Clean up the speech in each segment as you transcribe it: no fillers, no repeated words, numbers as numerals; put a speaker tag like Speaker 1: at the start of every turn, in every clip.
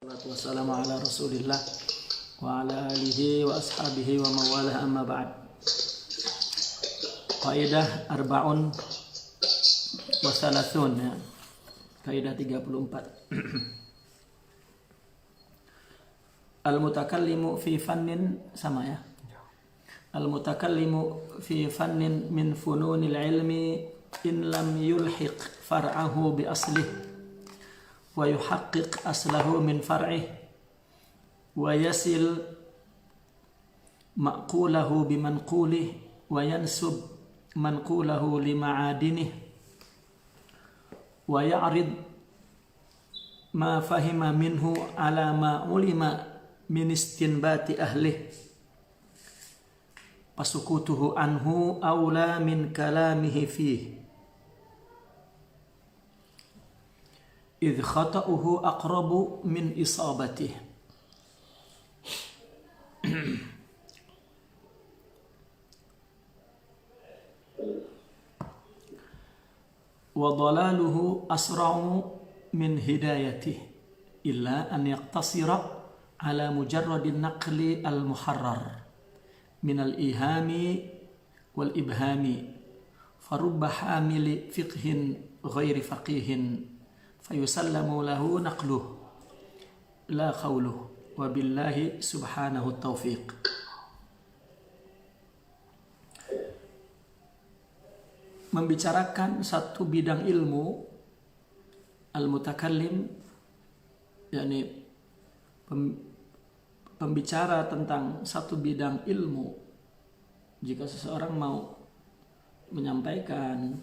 Speaker 1: Wassalamu ala rasulillah wa ala alihi wa ashabihi wa mawalah amma ba'd. Kaidah arba'un wa salasun, ya. Kaidah 34. Al-mutakallimu fi fannin, sama ya. Al-mutakallimu fi fannin min fununil ilmi in lam yulhiq far'ahu bi aslih wa yuhaqqiq aslahu min far'ih wa yasil ma'qulahu bimanqulih wa yansub manqulahu lima'adinih wa ya'rid ma fahima minhu ala ma ulima min istinbati ahlih pasukutuhu anhu awla min kalamihi fih idh khata'uhu aqrabu min isabatih. Wa dhalaluhu asra'u min hidayatih illa an yaqtasira ala mujarradin naqli al-muharrar min al-ihami wal ibhami farubba hamili fiqhin ghairi faqihin fayusallamu lahu naqluh la qawluh wa billahi subhanahu taufiq. Membicarakan satu bidang ilmu, al-mutakallim yakni pembicara tentang satu bidang ilmu. Jika seseorang mau menyampaikan,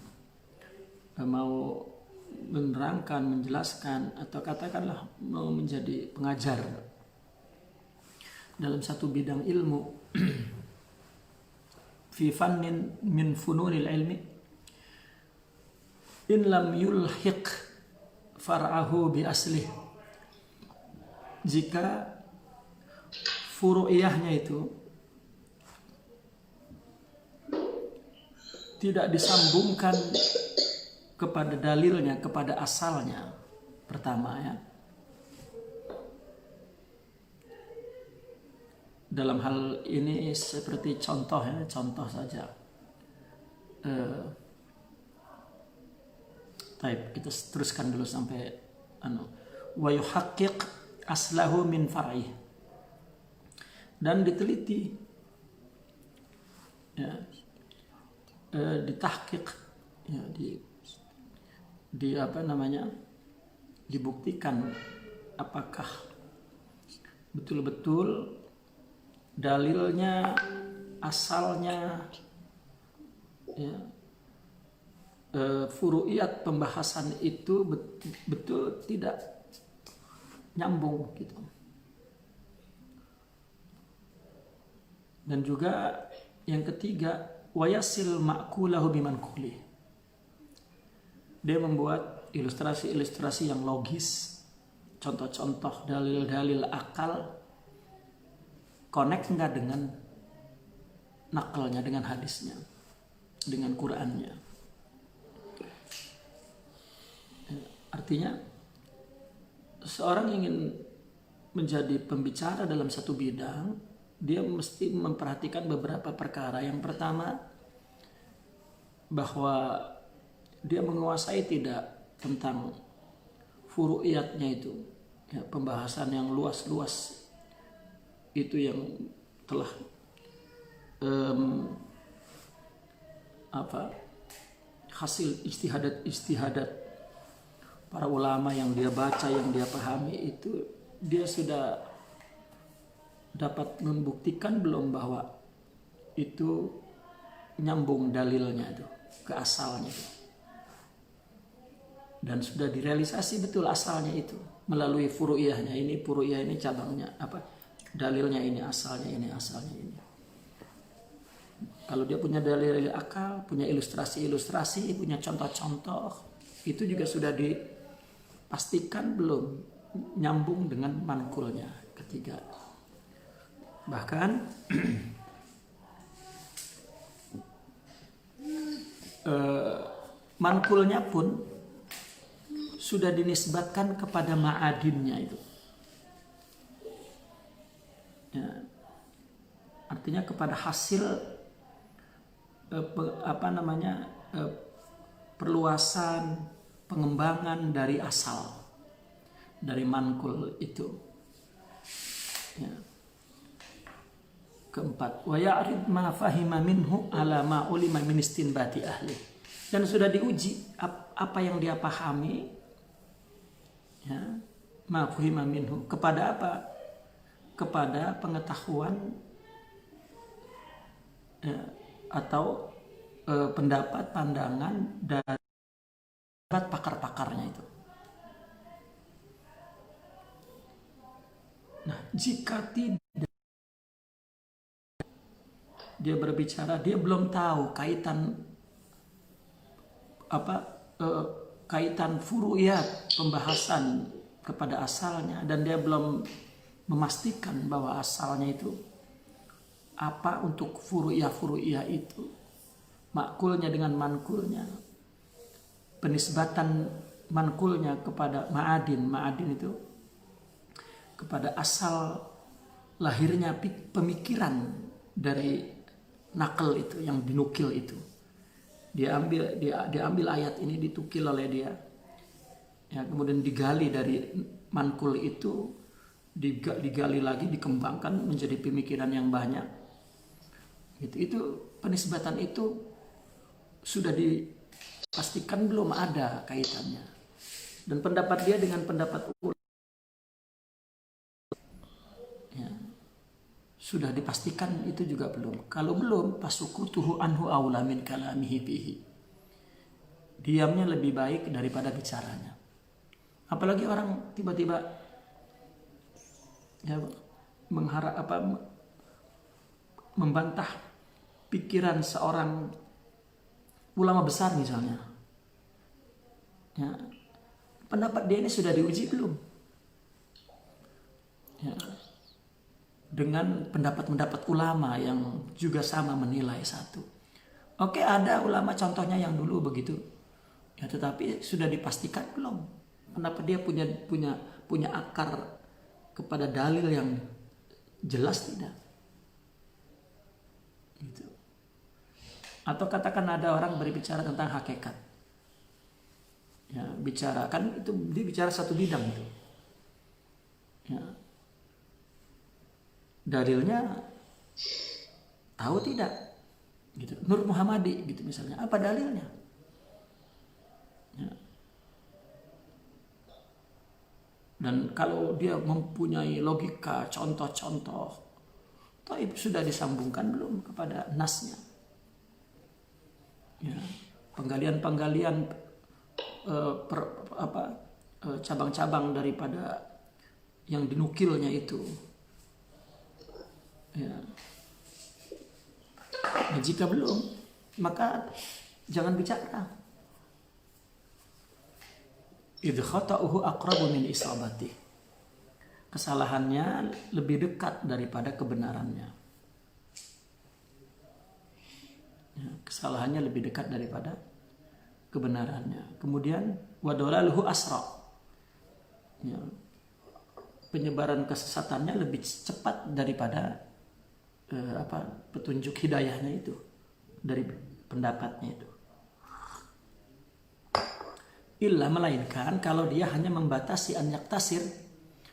Speaker 1: mau menerangkan, menjelaskan, atau katakanlah mau menjadi pengajar dalam satu bidang ilmu, fi fannin min fununil ilmi in lam yulhiq far'ahu bi aslih, jika furu'iyahnya itu tidak disambungkan kepada dalilnya, kepada asalnya. Pertama, ya, dalam hal ini seperti contoh, ya, contoh saja. Kita teruskan dulu sampai wa yuhaqqiq aslahu min far'ih, dan diteliti, ya, ditahqiq, ya, dibuktikan apakah betul-betul dalilnya, asalnya, ya, furu'iyat pembahasan itu betul tidak nyambung gitu. Dan juga yang ketiga, wayasil ma'kulahu bimanqulih, dia membuat ilustrasi-ilustrasi yang logis, contoh-contoh dalil-dalil akal, connect nggak dengan nakalnya, dengan hadisnya, dengan Qur'annya. Artinya seorang ingin menjadi pembicara dalam satu bidang, dia mesti memperhatikan beberapa perkara. Yang pertama, bahwa dia menguasai tidak tentang furu'iyatnya itu, ya, pembahasan yang luas-luas itu yang telah hasil istihadat para ulama yang dia baca, yang dia pahami, itu dia sudah dapat membuktikan belum bahwa itu nyambung dalilnya itu ke asalnya itu. Dan sudah direalisasi betul asalnya itu melalui furu'iyahnya. Ini furu'iyah, ini cabangnya apa, dalilnya ini, asalnya ini, asalnya ini. Kalau dia punya dalil akal, punya ilustrasi-ilustrasi, punya contoh-contoh, itu juga sudah dipastikan belum nyambung dengan mankulnya. Ketiga, bahkan mankulnya pun sudah dinisbatkan kepada ma'adinnya itu. artinya kepada hasil perluasan, pengembangan dari asal, dari mankul itu. Ya. Keempat, wa ya'rid ma fahima minhu ala ma ulima min istinbati ahli. Dan sudah diuji apa yang dia pahami, ya, ma fahima minhu, kepada apa? Kepada pengetahuan atau pendapat, pandangan dari pakar-pakarnya itu. Nah, jika tidak dia berbicara, dia belum tahu kaitan kaitan furu'iyat, pembahasan kepada asalnya, dan dia belum memastikan bahwa asalnya itu apa untuk furu'iyah itu, makulnya dengan mankulnya, penisbatan mankulnya kepada ma'adin itu kepada asal lahirnya pemikiran dari nakal itu, yang dinukil itu. Dia ambil ayat ini, ditukil oleh dia, ya, kemudian digali dari mankul itu, digali lagi, dikembangkan menjadi pemikiran yang banyak. Itu penisbatan itu sudah dipastikan belum ada kaitannya, dan pendapat dia dengan pendapat sudah dipastikan itu juga belum. Kalau belum, pasukutuhu anhu aula min kalamihi bihi. Diamnya lebih baik daripada bicaranya. Apalagi orang tiba-tiba ya membantah pikiran seorang ulama besar misalnya. Ya, pendapat dia ini sudah diuji belum? Ya, dengan pendapat-pendapat ulama yang juga sama menilai satu. Oke, ada ulama contohnya yang dulu begitu, ya, tetapi sudah dipastikan belum pendapat dia punya akar kepada dalil yang jelas tidak? Gitu. Atau katakan ada orang berbicara tentang hakikat, ya, bicara kan itu dia bicara satu bidang itu, ya. Dalilnya tahu tidak, gitu. Nur Muhammadi gitu misalnya, apa dalilnya, ya. Dan kalau dia mempunyai logika, contoh-contoh, itu sudah disambungkan belum kepada nasnya, ya. Penggalian cabang-cabang daripada yang dinukilnya itu. Ya. Nah, jika belum, maka jangan bicara. Idh khata'uhu aqrabu min isabati. Kesalahannya lebih dekat daripada kebenarannya. Ya, kesalahannya lebih dekat daripada kebenarannya. Kemudian wadolaluhu asra. Ya, penyebaran kesesatannya lebih cepat daripada petunjuk hidayahnya itu, dari pendapatnya itu. Illa, melainkan kalau dia hanya membatasi an yaktasir,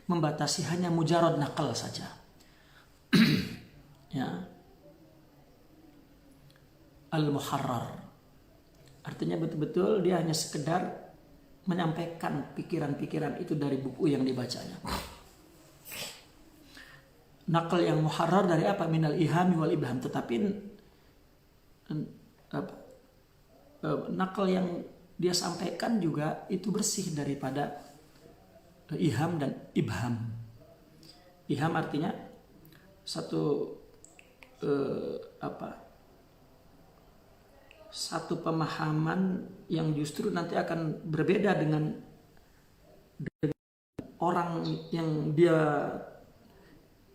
Speaker 1: membatasi hanya mujarad nakal saja. Ya. Al-muharrar, artinya betul-betul dia hanya sekedar menyampaikan pikiran-pikiran itu dari buku yang dibacanya. Nakal yang muharrar dari apa? Minal ihami wal ibham. Tetapi nakal yang dia sampaikan juga itu bersih daripada iham dan ibham. Iham artinya satu pemahaman yang justru nanti akan berbeda dengan orang yang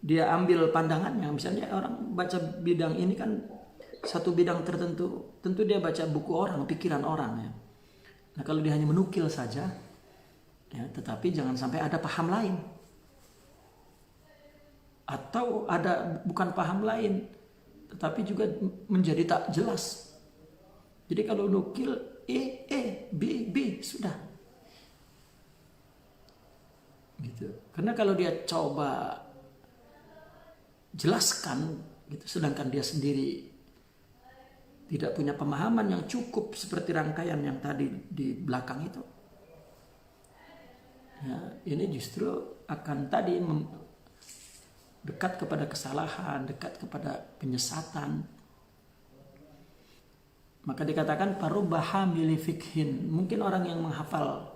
Speaker 1: dia ambil pandangannya. Misalnya orang baca bidang ini kan satu bidang tertentu, tentu dia baca buku orang, pikiran orang, ya. Nah, kalau dia hanya menukil saja, ya, tetapi jangan sampai ada paham lain, atau ada bukan paham lain, tetapi juga menjadi tak jelas. Jadi kalau nukil B sudah. Gitu. Karena kalau dia coba jelaskan gitu, sedangkan dia sendiri tidak punya pemahaman yang cukup seperti rangkaian yang tadi di belakang itu. Ya, ini justru akan tadi dekat kepada kesalahan, dekat kepada penyesatan. Maka dikatakan parubaha mili fikhin. Mungkin orang yang menghafal,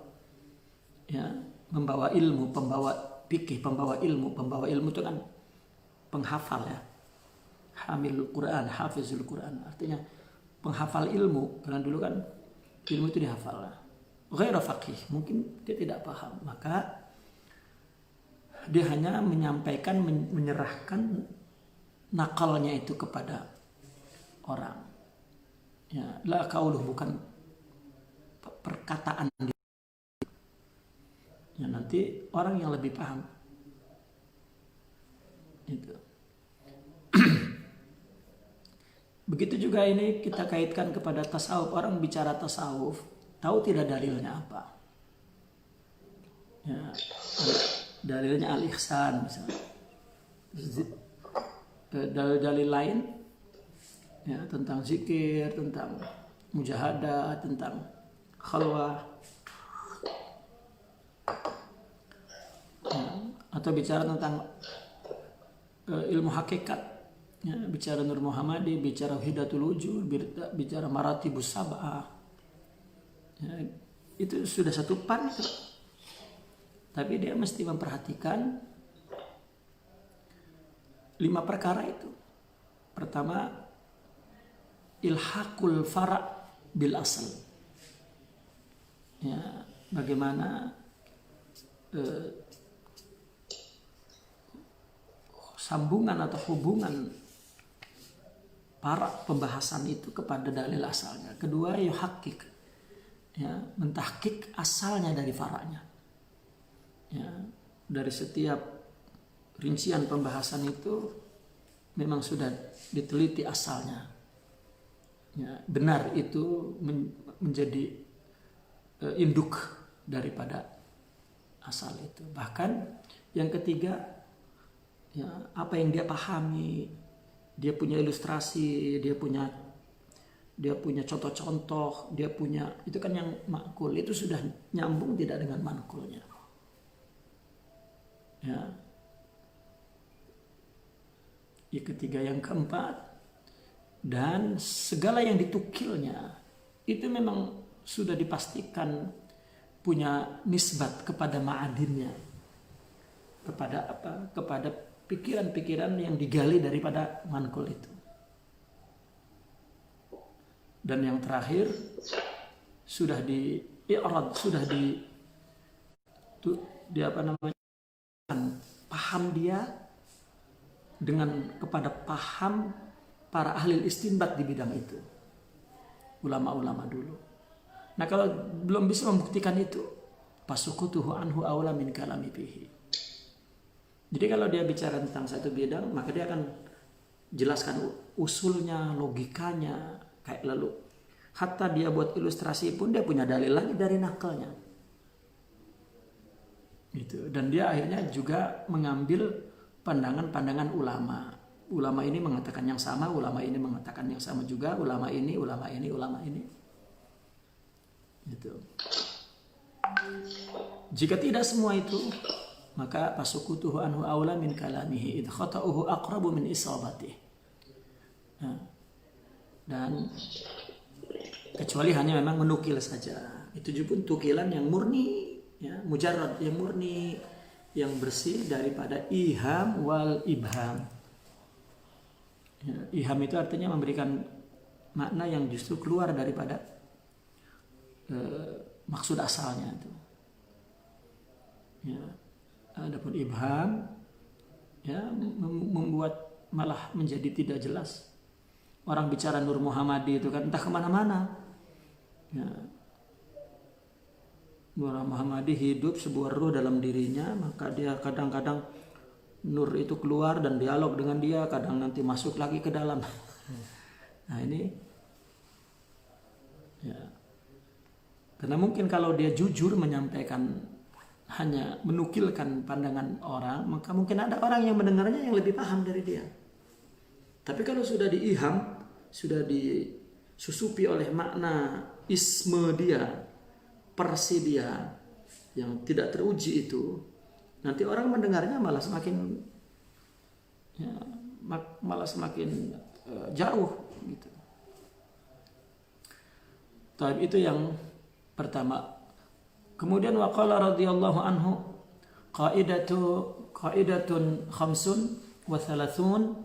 Speaker 1: ya, membawa ilmu, pembawa fikih, pembawa ilmu itu kan penghafal ya. Hamilul Quran, hafizul Quran. Artinya penghafal ilmu. Karena dulu kan ilmu itu dihafal. Ghairu faqih, mungkin dia tidak paham. Maka dia hanya menyampaikan, menyerahkan nakalnya itu kepada orang. Ya, la qauluh, bukan perkataan dia. Ya, nanti orang yang lebih paham. Itu. Begitu juga ini kita kaitkan kepada tasawuf. Orang bicara tasawuf, tahu tidak dalilnya apa? Ya, dalilnya al-ihsan misalnya. Dalil-dalil lain ya, tentang zikir, tentang mujahadah, tentang khalwah, ya, atau bicara tentang ilmu hakikat, ya, bicara Nur Muhammadi, bicara Hidatul Wujud, bicara Maratibus Sab'ah, ya, itu sudah satu pan itu. Tapi dia mesti memperhatikan 5 perkara itu. Pertama, ilhaqul fara' bil asal. Ya, bagaimana sambungan atau hubungan para pembahasan itu kepada dalil asalnya. Kedua, yuhaqqiq, ya, mentahqiq asalnya dari fara'nya. Ya, dari setiap rincian pembahasan itu memang sudah diteliti asalnya. Ya, benar itu menjadi induk daripada asal itu. Bahkan yang ketiga, ya, apa yang dia pahami, dia punya ilustrasi, dia punya contoh-contoh, dia punya, itu kan yang makul, itu sudah nyambung tidak dengan mankulnya. Ya. Yang ketiga, yang keempat, dan segala yang ditukilnya itu memang sudah dipastikan punya nisbat kepada ma'adinnya, kepada apa? Kepada pikiran-pikiran yang digali daripada mankul itu. Dan yang terakhir, sudah di-i'rad, sudah di apa namanya, paham dia dengan kepada paham para ahli istinbat di bidang itu, ulama-ulama dulu. Nah, kalau belum bisa membuktikan itu, fasukutuhu anhu aula min kalami fihi. Jadi kalau dia bicara tentang satu bidang, maka dia akan jelaskan usulnya, logikanya, kayak lalu. Hatta dia buat ilustrasi pun dia punya dalil lagi dari nakalnya. Gitu. Dan dia akhirnya juga mengambil pandangan-pandangan ulama. Ulama ini mengatakan yang sama, ulama ini mengatakan yang sama juga, ulama ini. Gitu. Jika tidak semua itu, maka fasukutuhu anhu aula min kalamihi id khata'uhu aqrabu min isabatih. Nah, dan kecuali hanya memang menukil saja. Itu juga tukilan yang murni, ya, mujarrad, yang murni, yang bersih daripada iham wal ibham. Ya, iham itu artinya memberikan makna yang justru keluar daripada maksud asalnya itu. Ya, adapun ibham, ya, membuat malah menjadi tidak jelas. Orang bicara Nur Muhammadi itu kan entah kemana-mana. Ya. Nur Muhammadi hidup sebuah ruh dalam dirinya, maka dia kadang-kadang nur itu keluar dan dialog dengan dia, kadang nanti masuk lagi ke dalam. Nah ini ya, karena mungkin kalau dia jujur menyampaikan, hanya menukilkan pandangan orang, maka mungkin ada orang yang mendengarnya yang lebih paham dari dia. Tapi kalau sudah diiham, sudah disusupi oleh makna isme dia, persi dia yang tidak teruji itu, nanti orang mendengarnya malah semakin ya, jauh gitu. Tapi itu yang pertama. Kemudian waqala radhiyallahu anhu qaidatun khamsun wa thalathun,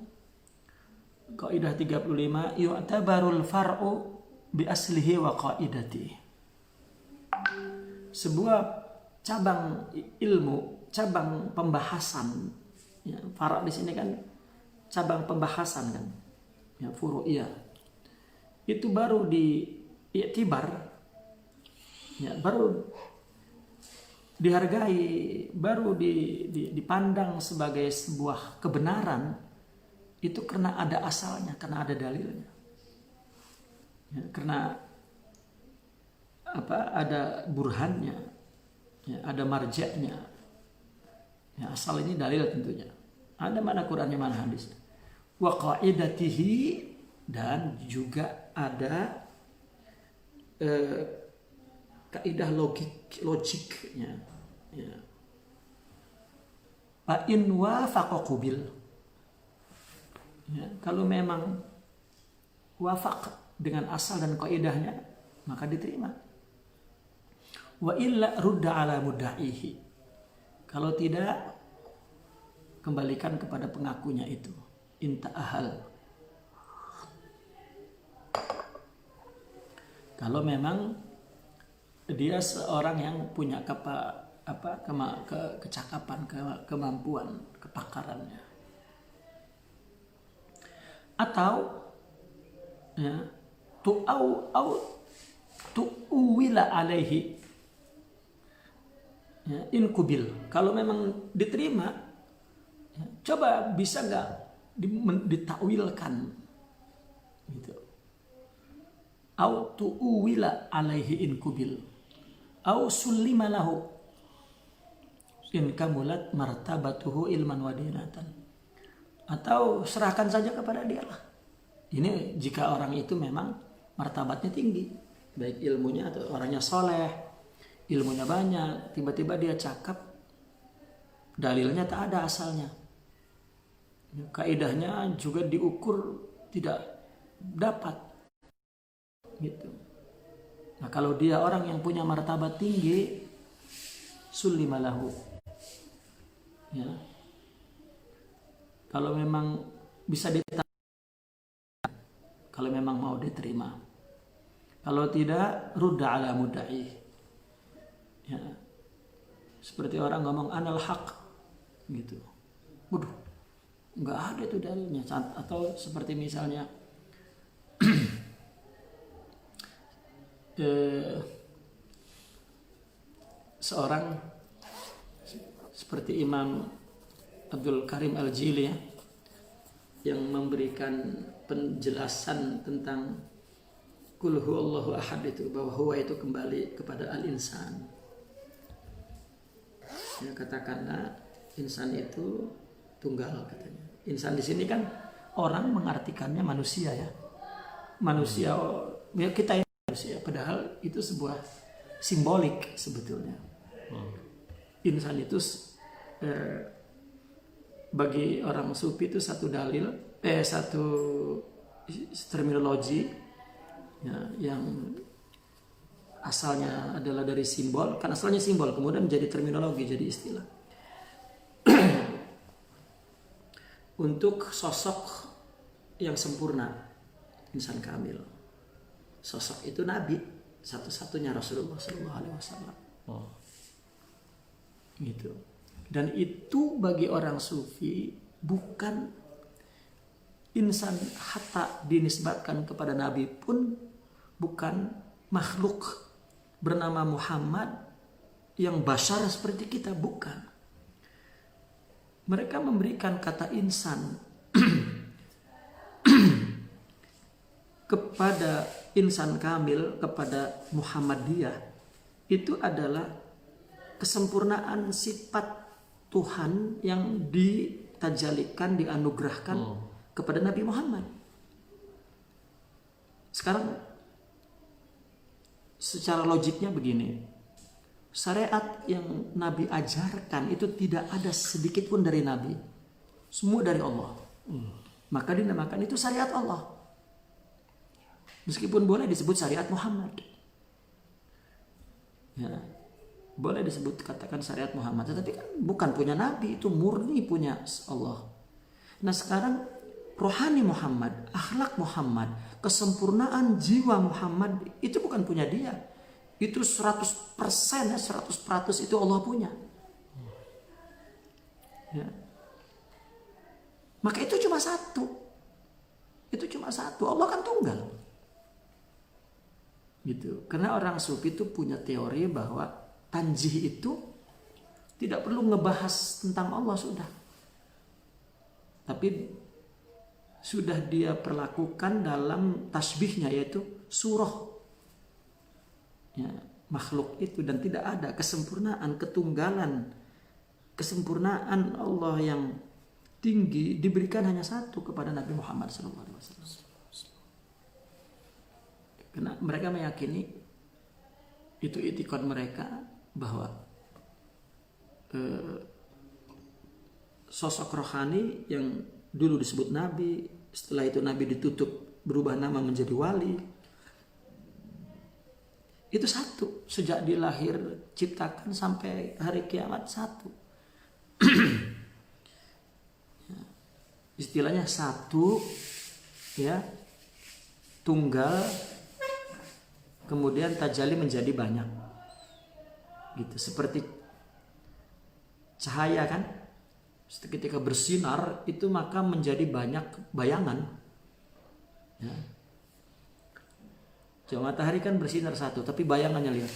Speaker 1: kaidah 35, yu'tabarul far'u bi aslihi wa qaidatihi. Sebuah cabang ilmu, cabang pembahasan, ya, far' di sini kan cabang pembahasan kan, ya, furu'iyah. Itu baru diiktibar, ya, baru dihargai, baru dipandang sebagai sebuah kebenaran itu karena ada asalnya, karena ada dalilnya, ya, karena ada burhannya, ya, ada marja'nya, ya, asal ini dalil tentunya, ada mana Qurannya mana hadisnya, wa qaidatihi, dan juga ada kaidah logiknya, ya. Fa in wafaqa qubil, ya, kalau memang wafaq dengan asal dan kaidahnya maka diterima. Wa illa rudda ala mudda'ihi, kalau tidak kembalikan kepada pengakunya itu. Inta'ahal, kalau memang dia seorang yang punya kecakapan, kemampuan, kepakarannya, atau ya, tu'uwila alaihi, ya, inkubil, kalau memang diterima, ya, coba bisa nggak ditakwilkan gitu. Au tu'uwila alaihi inkubil, au sullima lahu in kamulat martabatuhu ilman wa dinatan, atau serahkan saja kepada dia lah. Ini jika orang itu memang martabatnya tinggi, baik ilmunya atau orangnya soleh, ilmunya banyak, tiba-tiba dia cakap, dalilnya tak ada asalnya, kaidahnya juga diukur tidak dapat gitu. Nah kalau dia orang yang punya martabat tinggi, sulimalahu, ya, kalau memang bisa diterima, kalau memang mau diterima, kalau tidak rudda ala mudda'i, ya, seperti orang ngomong anal haq gitu, waduh nggak ada itu dalilnya. Atau seperti misalnya seorang seperti Imam Abdul Karim Al-Jili, ya, yang memberikan penjelasan tentang Qul huwallahu ahad itu, bahwa huwa itu kembali kepada al-insan. Ya, katakanlah insan itu tunggal katanya. Insan di sini kan orang mengartikannya manusia, ya. Manusia, ya kita ini manusia, padahal itu sebuah simbolik sebetulnya. Insan itu bagi orang sufi itu satu dalil, satu terminologi, ya, yang asalnya adalah dari simbol, kan asalnya simbol, kemudian menjadi terminologi, jadi istilah untuk sosok yang sempurna, insan kamil. Sosok itu Nabi satu-satunya, Rasulullah SAW. Gitu. Dan itu bagi orang sufi bukan insan, hatta dinisbatkan kepada Nabi pun bukan makhluk bernama Muhammad yang bashar seperti kita, bukan. Mereka memberikan kata insan kepada insan kamil, kepada Muhammadiyah, itu adalah kesempurnaan sifat Tuhan yang ditajalikan, dianugerahkan kepada Nabi Muhammad. Sekarang secara logiknya begini, syariat yang Nabi ajarkan itu tidak ada sedikit pun dari Nabi, semua dari Allah. Maka dinamakan itu syariat Allah. Meskipun boleh disebut syariat Muhammad, ya, boleh disebut katakan syariat Muhammad, tetapi kan bukan punya Nabi, itu murni punya Allah. Nah sekarang rohani Muhammad, akhlak Muhammad, kesempurnaan jiwa Muhammad itu bukan punya dia, itu 100%, 100% itu Allah punya. Ya. Maka itu cuma satu, Allah kan tunggal. Gitu. Karena orang sufi itu punya teori bahwa tanjih itu tidak perlu ngebahas tentang Allah sudah. Tapi sudah dia perlakukan dalam tasbihnya, yaitu surah. Ya, makhluk itu, dan tidak ada kesempurnaan, ketunggalan, kesempurnaan Allah yang tinggi diberikan hanya satu kepada Nabi Muhammad SAW. Karena mereka meyakini, itu itikad mereka, bahwa sosok rohani yang dulu disebut Nabi, setelah itu Nabi ditutup berubah nama menjadi wali, itu satu, sejak dilahir ciptakan sampai hari kiamat satu. Istilahnya satu, ya, tunggal, kemudian tajalli menjadi banyak, gitu. Seperti cahaya kan, ketika bersinar itu maka menjadi banyak bayangan. Ya. Coba matahari kan bersinar satu, tapi bayangannya lihat,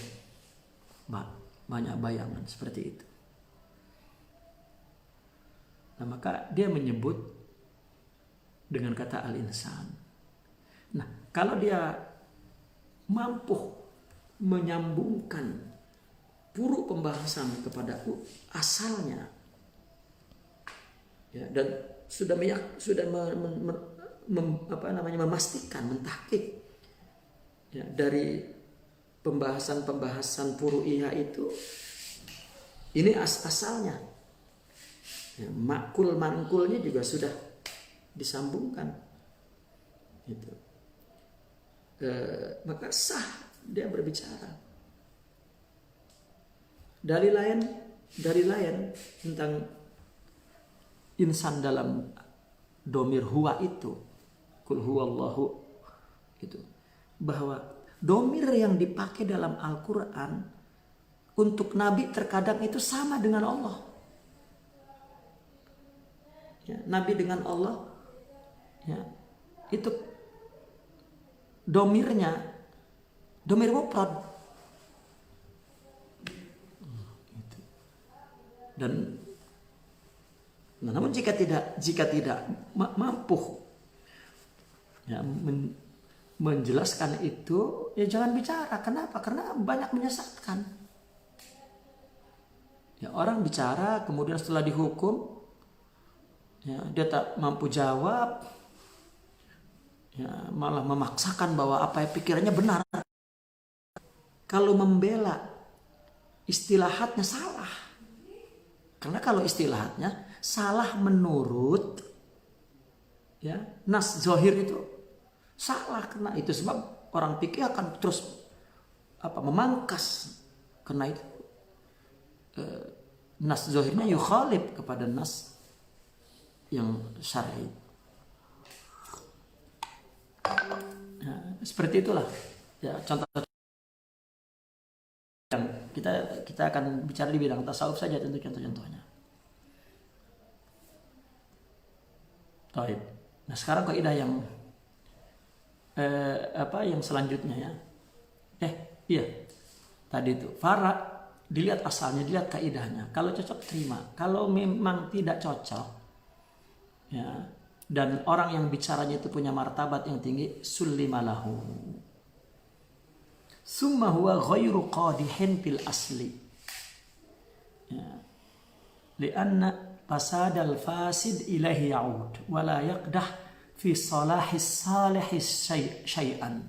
Speaker 1: banyak bayangan seperti itu. Nah maka dia menyebut dengan kata al-insan. Nah kalau dia mampu menyambungkan puruk pembahasan kepada asalnya, ya, dan sudah memastikan, mentahqiq, ya, dari pembahasan furu'iyah itu, ini asalnya, ya, makul mankulnya juga sudah disambungkan, gitu. Maka sah dia berbicara. Dalil lain tentang insan dalam domir huwa itu, kul huwallahu, itu, bahwa domir yang dipakai dalam Al-Quran untuk Nabi terkadang itu sama dengan Allah. Ya, Nabi dengan Allah, ya, itu domirnya domir mufrad, dan namun jika tidak mampu, ya, menjelaskan itu, ya jangan bicara. Kenapa? Karena banyak menyesatkan. Ya, orang bicara kemudian setelah dihukum, ya, dia tak mampu jawab, ya, malah memaksakan bahwa apa yang pikirannya benar. Kalau membela, istilahatnya salah. Karena kalau istilahatnya salah menurut, ya, nas zahir itu salah. Karena itu sebab orang pikir akan terus memangkas. Karena itu nas zahirnya yukhalif kepada nas yang syar'i. Ya, seperti itulah, ya, contoh yang kita akan bicara di bidang tasawuf saja, tentu contoh-contohnya. Taib. Nah sekarang kaidah yang yang selanjutnya, ya. Iya. Tadi itu dilihat asalnya, dilihat kaidahnya. Kalau cocok terima, kalau memang tidak cocok, ya, dan orang yang bicaranya itu punya martabat yang tinggi, sullimalahu. Summa huwa ghairu qadihin fil asli. Ya. Lianna fasadal fasid ilaihi ya'ud wa la yaqdah fi salahis salihis syai'an.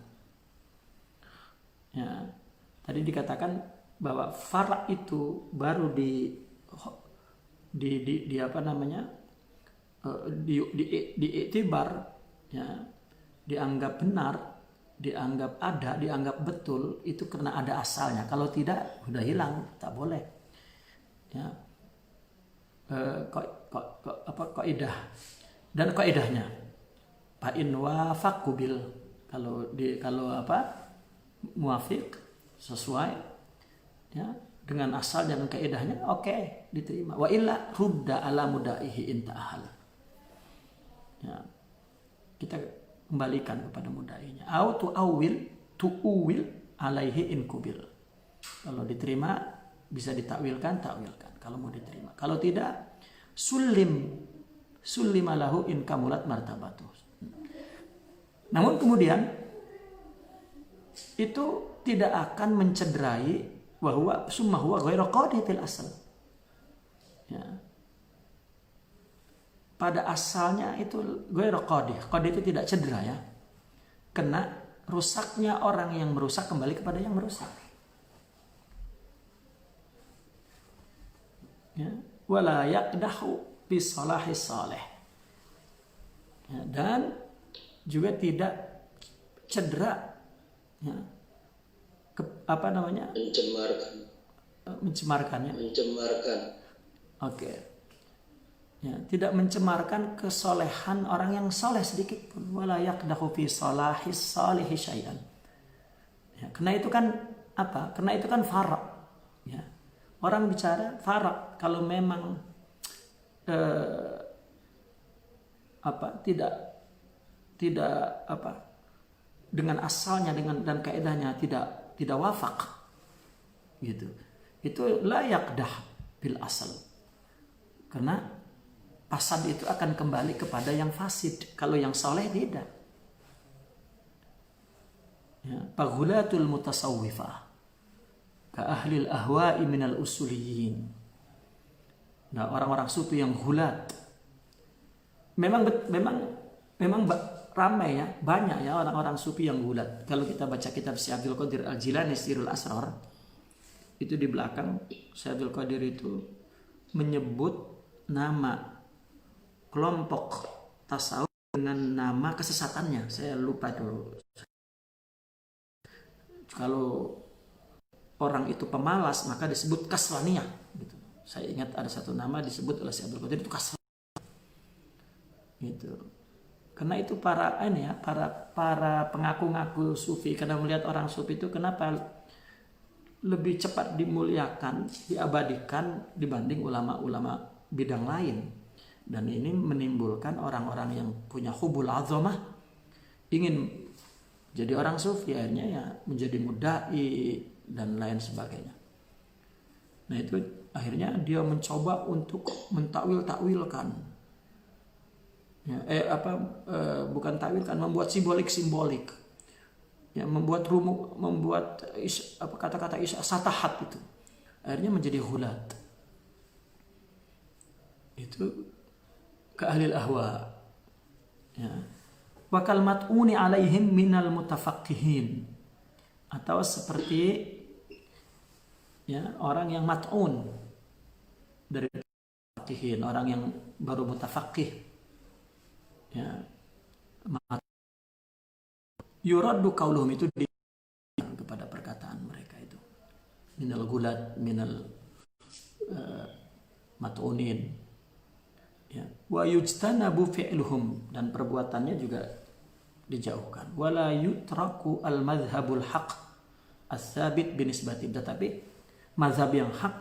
Speaker 1: Ya. Tadi dikatakan bahwa far' itu baru di apa namanya, di iktibar, ya, dianggap benar, dianggap ada, dianggap betul itu karena ada asalnya. Kalau tidak udah hilang, tak boleh. Ya, kaidah dan kaidahnya fa in wafaq bil, kalau muafiq, sesuai, ya, dengan asal dan kaidahnya, oke, diterima. Wa illa rudda ala mudaihi intahal. Ya, kita kembalikan kepada mudainya. Au tu'awil alaihi in kubil. Kalau diterima bisa ditakwilkan, takwilkan kalau mau diterima. Kalau tidak, sullimalahu in kamulat martabatuh. Namun kemudian itu tidak akan mencederai bahwa summa huwa ghairu qaditil asal. Ya. Pada asalnya itu ghairu qadih. Qadih itu tidak cedera, ya. Kena rusaknya orang yang merusak kembali kepada yang merusak. Ya. Wala yaqdahu bi salahis salih. Ya. Dan juga tidak cedera, ya, mencemarkannya. Oke. Ya, tidak mencemarkan kesolehan orang yang soleh sedikit pun. Wala yaqdahu fi salahis salihi syai'an. Ya, karena itu kan apa? Karena itu kan fara'. Ya. Orang bicara fara', kalau memang tidak dengan asalnya dan kaidahnya tidak wafaq, gitu. Itu la yaqdah bil asal. Karena fasad itu akan kembali kepada yang fasid. Kalau yang soleh tidak. Ya, paghulatul mutasawwifah ka ahlil ahwa'i minal usuliyin. Nah, orang-orang sufi yang hulat. Memang ramai, ya, banyak, ya, orang-orang sufi yang hulat. Kalau kita baca kitab Syekh Abdul Qadir Al-Jilani Sirul Asrar, itu di belakang Syekh Abdul Qadir itu menyebut nama kelompok tasawuf dengan nama kesesatannya. Saya lupa dulu. Kalau orang itu pemalas maka disebut kaslaniyah, gitu. Saya ingat ada satu nama disebut oleh Syekh Abdul Qadir itu kaslaniyah, gitu. Karena itu para pengaku-ngaku sufi, karena melihat orang sufi itu kenapa lebih cepat dimuliakan, diabadikan dibanding ulama-ulama bidang lain. Dan ini menimbulkan orang-orang yang punya hubul azamah, ingin jadi orang sufi, akhirnya ya menjadi mudai dan lain sebagainya. Nah, itu akhirnya dia mencoba untuk mentakwil-takwilkan, ya, bukan takwilkan, membuat simbolik, ya, membuat kata-kata satahat itu, akhirnya menjadi hulat. Itu ke ahlil ahwa, ya. Wa kal mat'uni alaihim minal mutafaqqihin, atau seperti, ya, orang yang mat'un dari mutafaqqihin, orang yang baru mutafaqqih, ya. Yuraddu qauluhum, itu kepada perkataan mereka itu minal gulat, minal mat'unin, ya. Wa yujtanabu fi'luhum, dan perbuatannya juga dijauhkan. Wala yutraku al madhhabul haq as-sabit binisbati, tetapi mazhab yang hak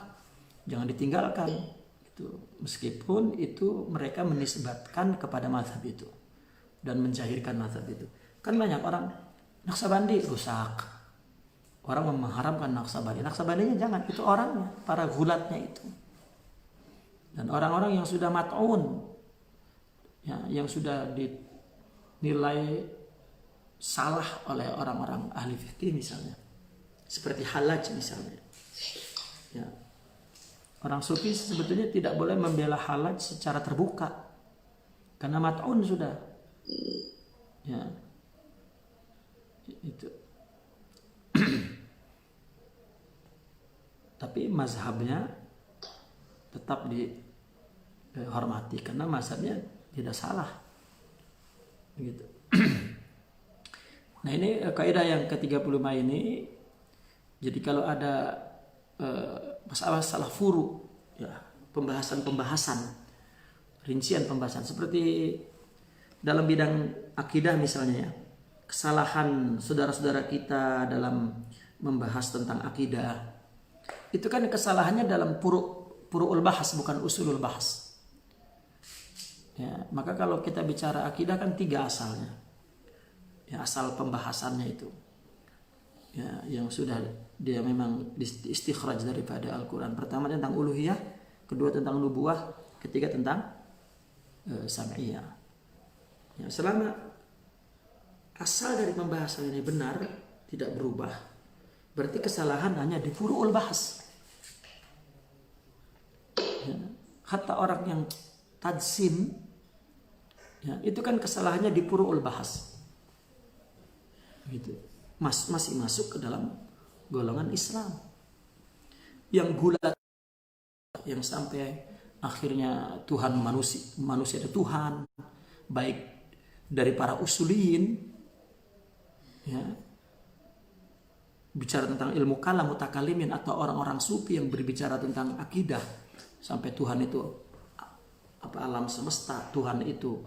Speaker 1: jangan ditinggalkan, itu meskipun itu mereka menisbatkan kepada mazhab itu dan menjahirkan mazhab itu. Kan banyak orang Naqsabandi rusak, orang mengharamkan Naqsabandinya jangan, itu orangnya, para gulatnya itu. Dan orang-orang yang sudah mat'un, ya, yang sudah dinilai salah oleh orang-orang ahli fikih misalnya, seperti halaj misalnya. Ya. Orang sufi sebetulnya tidak boleh membela halaj secara terbuka karena mat'un sudah. Ya. Itu. Tapi mazhabnya tetap dihormati karena mazhabnya tidak salah. Begitu. Nah, ini kaidah yang ke-35 ini. Jadi kalau ada masalah furu, ya, pembahasan, rincian pembahasan seperti dalam bidang akidah misalnya, ya, kesalahan saudara-saudara kita dalam membahas tentang akidah, itu kan kesalahannya dalam furu'ul bahas, bukan usulul bahas. Ya, maka kalau kita bicara akidah kan 3 asalnya. Ya, asal pembahasannya itu, ya, yang sudah dia memang istikhraj daripada Al-Quran. Pertama tentang uluhiyah, kedua tentang nubuwah, ketiga tentang sam'iyah. Ya, selama asal dari pembahasan ini benar, tidak berubah, berarti kesalahan hanya di furu'ul bahas. Ya, hatta orang yang tadsim, ya, itu kan kesalahannya di furu'ul bahas. Gitu. Masih masuk ke dalam golongan Islam yang gulat, yang sampai akhirnya Tuhan manusia itu Tuhan, baik dari para usuliyin, ya, bicara tentang ilmu kalam mutakalimin, atau orang-orang sufi yang berbicara tentang akidah, sampai Tuhan itu alam semesta, Tuhan itu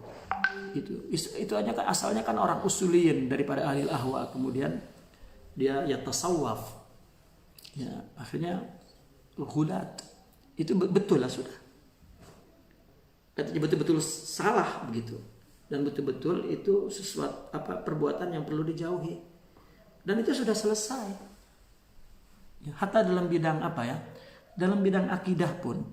Speaker 1: hanya kan asalnya kan orang usuliyin daripada ahli ahwa, kemudian dia ya tasawuf, ya, akhirnya ghulat. Itu betul lah sudah, betul-betul salah begitu, dan betul-betul itu sesuatu perbuatan yang perlu dijauhi, dan itu sudah selesai. Ya, hatta dalam bidang dalam bidang akidah pun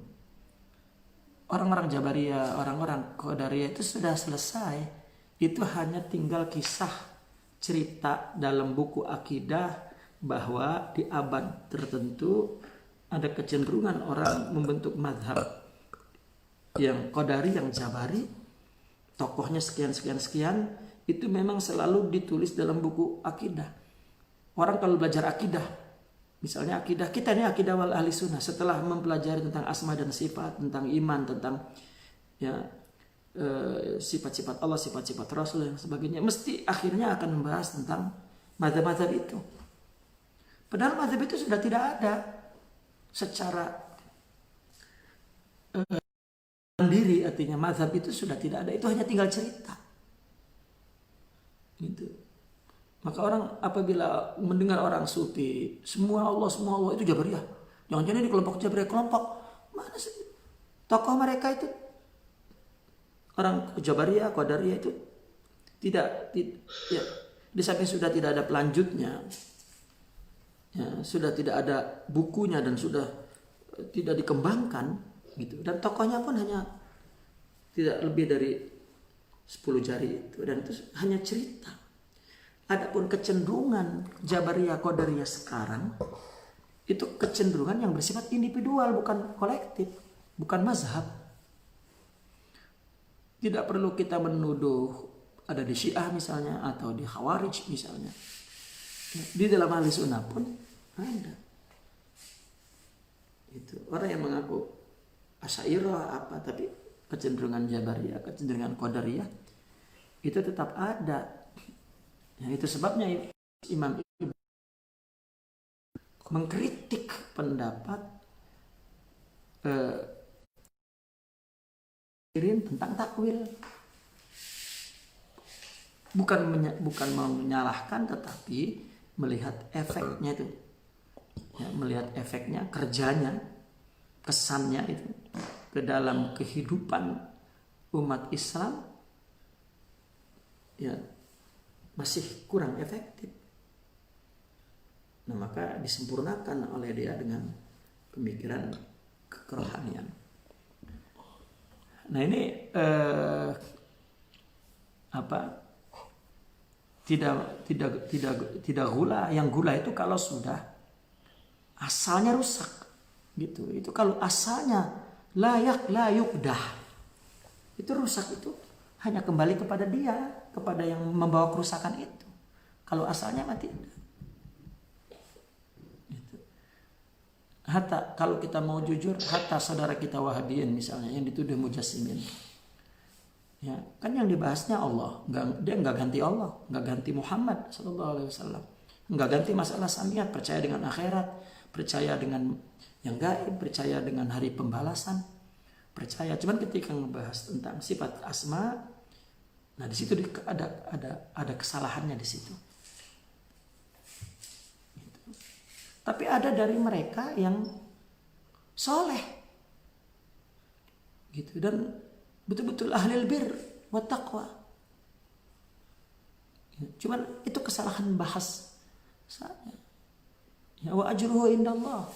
Speaker 1: orang-orang Jabariyah, orang-orang Qadariyah itu sudah selesai. Itu hanya tinggal kisah cerita dalam buku akidah bahwa di abad tertentu ada kecenderungan orang membentuk mazhab yang Qadari, yang Jabari, tokohnya sekian, itu memang selalu ditulis dalam buku akidah. Orang kalau belajar akidah, misalnya akidah kita ini akidah wal ahli sunnah, setelah mempelajari tentang asma dan sifat, tentang iman, tentang sifat-sifat Allah, sifat-sifat Rasul dan sebagainya, mesti akhirnya akan membahas tentang mazhab-mazhab itu. Padahal mazhab itu sudah tidak ada secara mandiri, artinya mazhab itu sudah tidak ada, itu hanya tinggal cerita. Gitu. Maka orang apabila mendengar orang sufi, semua Allah itu Jabariyah. Jangan-jangan ini kelompok Jabariyah, kelompok mana sih? Tokoh mereka itu orang Jabariyah, Qadariyah itu tidak ya, di samping sudah tidak ada pelanjutnya, ya, sudah tidak ada bukunya dan sudah tidak dikembangkan gitu. Dan tokohnya pun hanya tidak lebih dari 10 jari itu, dan itu hanya cerita. Adapun kecenderungan Jabariyah Qadariyah sekarang itu kecenderungan yang bersifat individual, bukan kolektif, bukan mazhab. Tidak perlu kita menuduh ada di Syiah misalnya atau di Khawarij misalnya. Di dalam ahli sunnah pun ada. Itu orang yang mengaku Asy'ariyah tapi kecenderungan Jabariyah, kecenderungan Qadariyah itu tetap ada. Ya, itu sebabnya Imam Ibnu mengkritik pendapat tentang takwil, bukan menyalahkan, tetapi melihat efeknya itu, ya, melihat efeknya, kerjanya, kesannya itu ke dalam kehidupan umat Islam, ya, masih kurang efektif. Nah, maka disempurnakan oleh dia dengan pemikiran kerohanian. Nah, ini apa tidak gula. Yang gula itu kalau sudah asalnya rusak gitu. Itu kalau asalnya layak la yukdah, itu rusak, itu hanya kembali kepada dia, kepada yang membawa kerusakan itu. Kalau asalnya mati tidak. Gitu. Hatta kalau kita mau jujur, hatta saudara kita Wahabiyin misalnya yang dituduh mujassimin, ya kan yang dibahasnya Allah, dia nggak ganti Allah, nggak ganti Muhammad SAW, nggak ganti masalah samiyat, percaya dengan akhirat, percaya dengan yang gaib, percaya dengan hari pembalasan, percaya. Cuman ketika ngebahas tentang sifat asma, nah di situ ada kesalahannya di situ. Gitu. Tapi ada dari mereka yang soleh, gitu, dan betul-betul ahlil bir wa taqwa. Cuman itu kesalahan bahas saya. Ya, wa ajruhu indallah.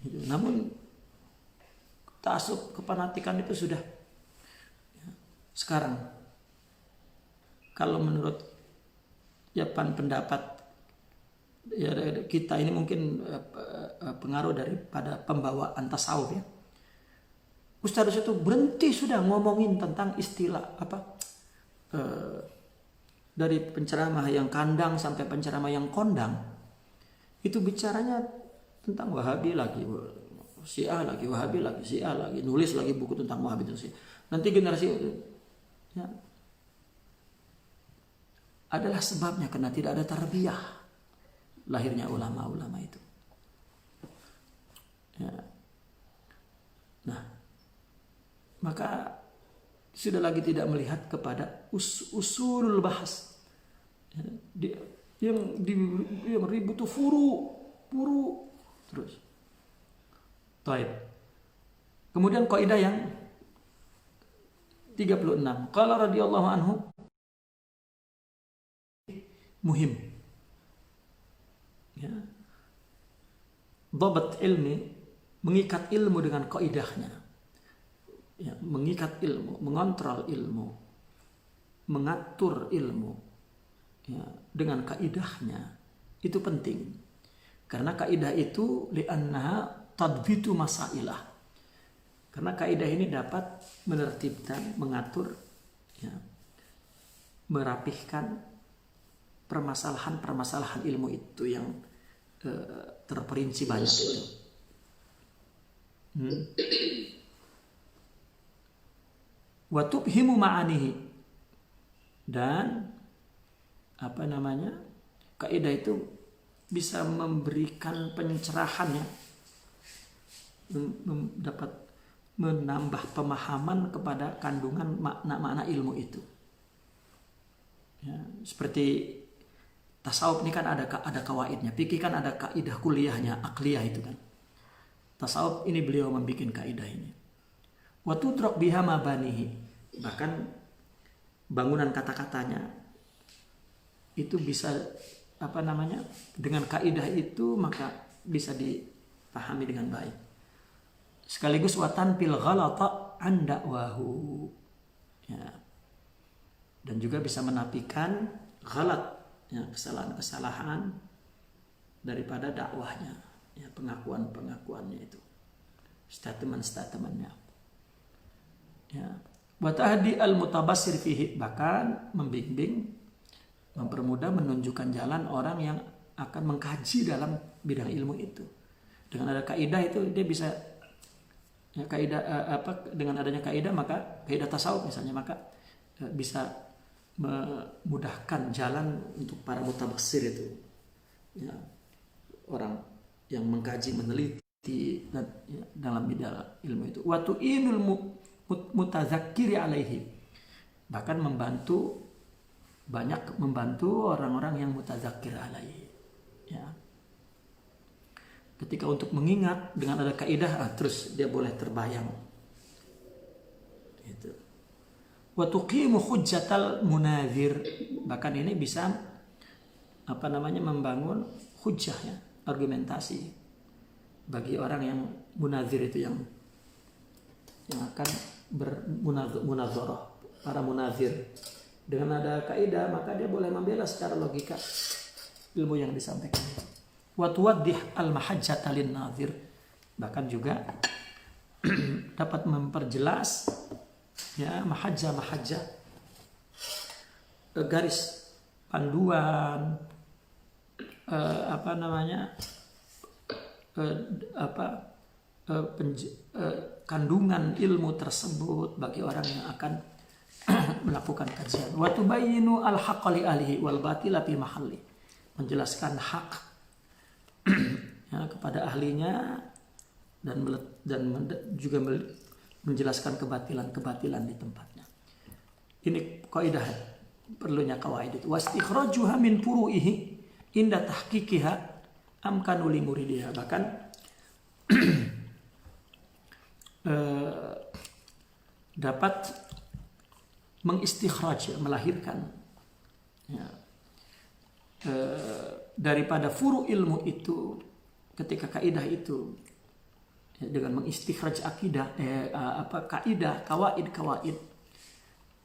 Speaker 1: Gitu. Namun ta'assub, kefanatikan itu sudah ya, sekarang kalau menurut ya pendapat ya kita ini mungkin pengaruh daripada pembawaan tasawuf ya. Ustadz itu berhenti sudah ngomongin tentang istilah dari penceramah yang kandang sampai penceramah yang kondang, itu bicaranya tentang Wahabi lagi, Syiah lagi, Wahabi lagi, Syiah lagi, nulis lagi buku tentang Wahabi terus. Nanti generasi ya, adalah sebabnya karena tidak ada tarbiyah lahirnya ulama-ulama itu. Ya. Nah, maka sudah lagi tidak melihat kepada usulul bahas. Ya, yang ribut itu furu terus. Taib. Kemudian kaidah yang 36. Qala radhiyallahu anhu muhim. Ya. Dhabat ilmi, mengikat ilmu dengan kaidahnya. Ya, mengikat ilmu, mengontrol ilmu, mengatur ilmu ya, dengan kaidahnya itu penting. Karena kaidah itu li'annaha tadbitu masailah. Karena kaidah ini dapat menertibkan, mengatur ya, merapihkan permasalahan-permasalahan ilmu itu yang terperinci banyak itu. Wa tubhimu ma'anihi, dan kaidah itu bisa memberikan pencerahan ya, dapat menambah pemahaman kepada kandungan makna-makna ilmu itu ya, seperti tasawuf ini kan ada kawaidnya, fikih kan ada kaidah kuliahnya, akliyah itu kan. Tasawuf ini beliau membuat kaidah ini. Wa tudrak biha mabanihi, bahkan bangunan kata-katanya itu bisa dengan kaidah itu maka bisa dipahami dengan baik. Sekaligus watan pil ghalata an da'wahu ya. Dan juga bisa menafikan ghalat ya, kesalahan-kesalahan daripada dakwahnya ya, pengakuannya itu, statementnya ya. Wa tahdi al-mutabassir fihi, bahkan membimbing, mempermudah, menunjukkan jalan orang yang akan mengkaji dalam bidang ilmu itu. Dengan ada kaidah itu dia bisa ya, kaidah dengan adanya kaidah, maka kaidah tasawuf misalnya, maka bisa memudahkan jalan untuk para mutabassir itu ya, orang yang mengkaji, meneliti dan, ya, dalam bidang ilmu itu. Wa tu'inul mutazakkiri alaihi, bahkan banyak membantu orang-orang yang mutazakkir alaihi ya. Ketika untuk mengingat dengan ada kaidah, terus dia boleh terbayang gitu. Wa tuqimu hujjatal munazir, bahkan ini bisa membangun hujjah ya, argumentasi bagi orang yang munazir itu, yang akan bermunadzarah, para munazir. Dengan ada kaidah maka dia boleh membela secara logika ilmu yang disampaikan. Wa tuwaddih al-mahajjata lin-nazir. Bahkan juga dapat memperjelas ya mahajjah garis panduan kandungan ilmu tersebut bagi orang yang akan melakukan kajian. Wa tubayyinu al-haqqa li ahlihi wal batila fi mahalli. Menjelaskan hak ya, kepada ahlinya dan juga menjelaskan kebatilan di tempatnya. Ini kaidah perlunya kawaid itu. Wastikhrajuha min furu'ihi inda tahqiqiha amkanu li muridiha. Bahkan dapat mengistikhraj, melahirkan ya, daripada furu ilmu itu ketika kaidah itu ya, dengan mengistikhraj akidah kaidah kawaid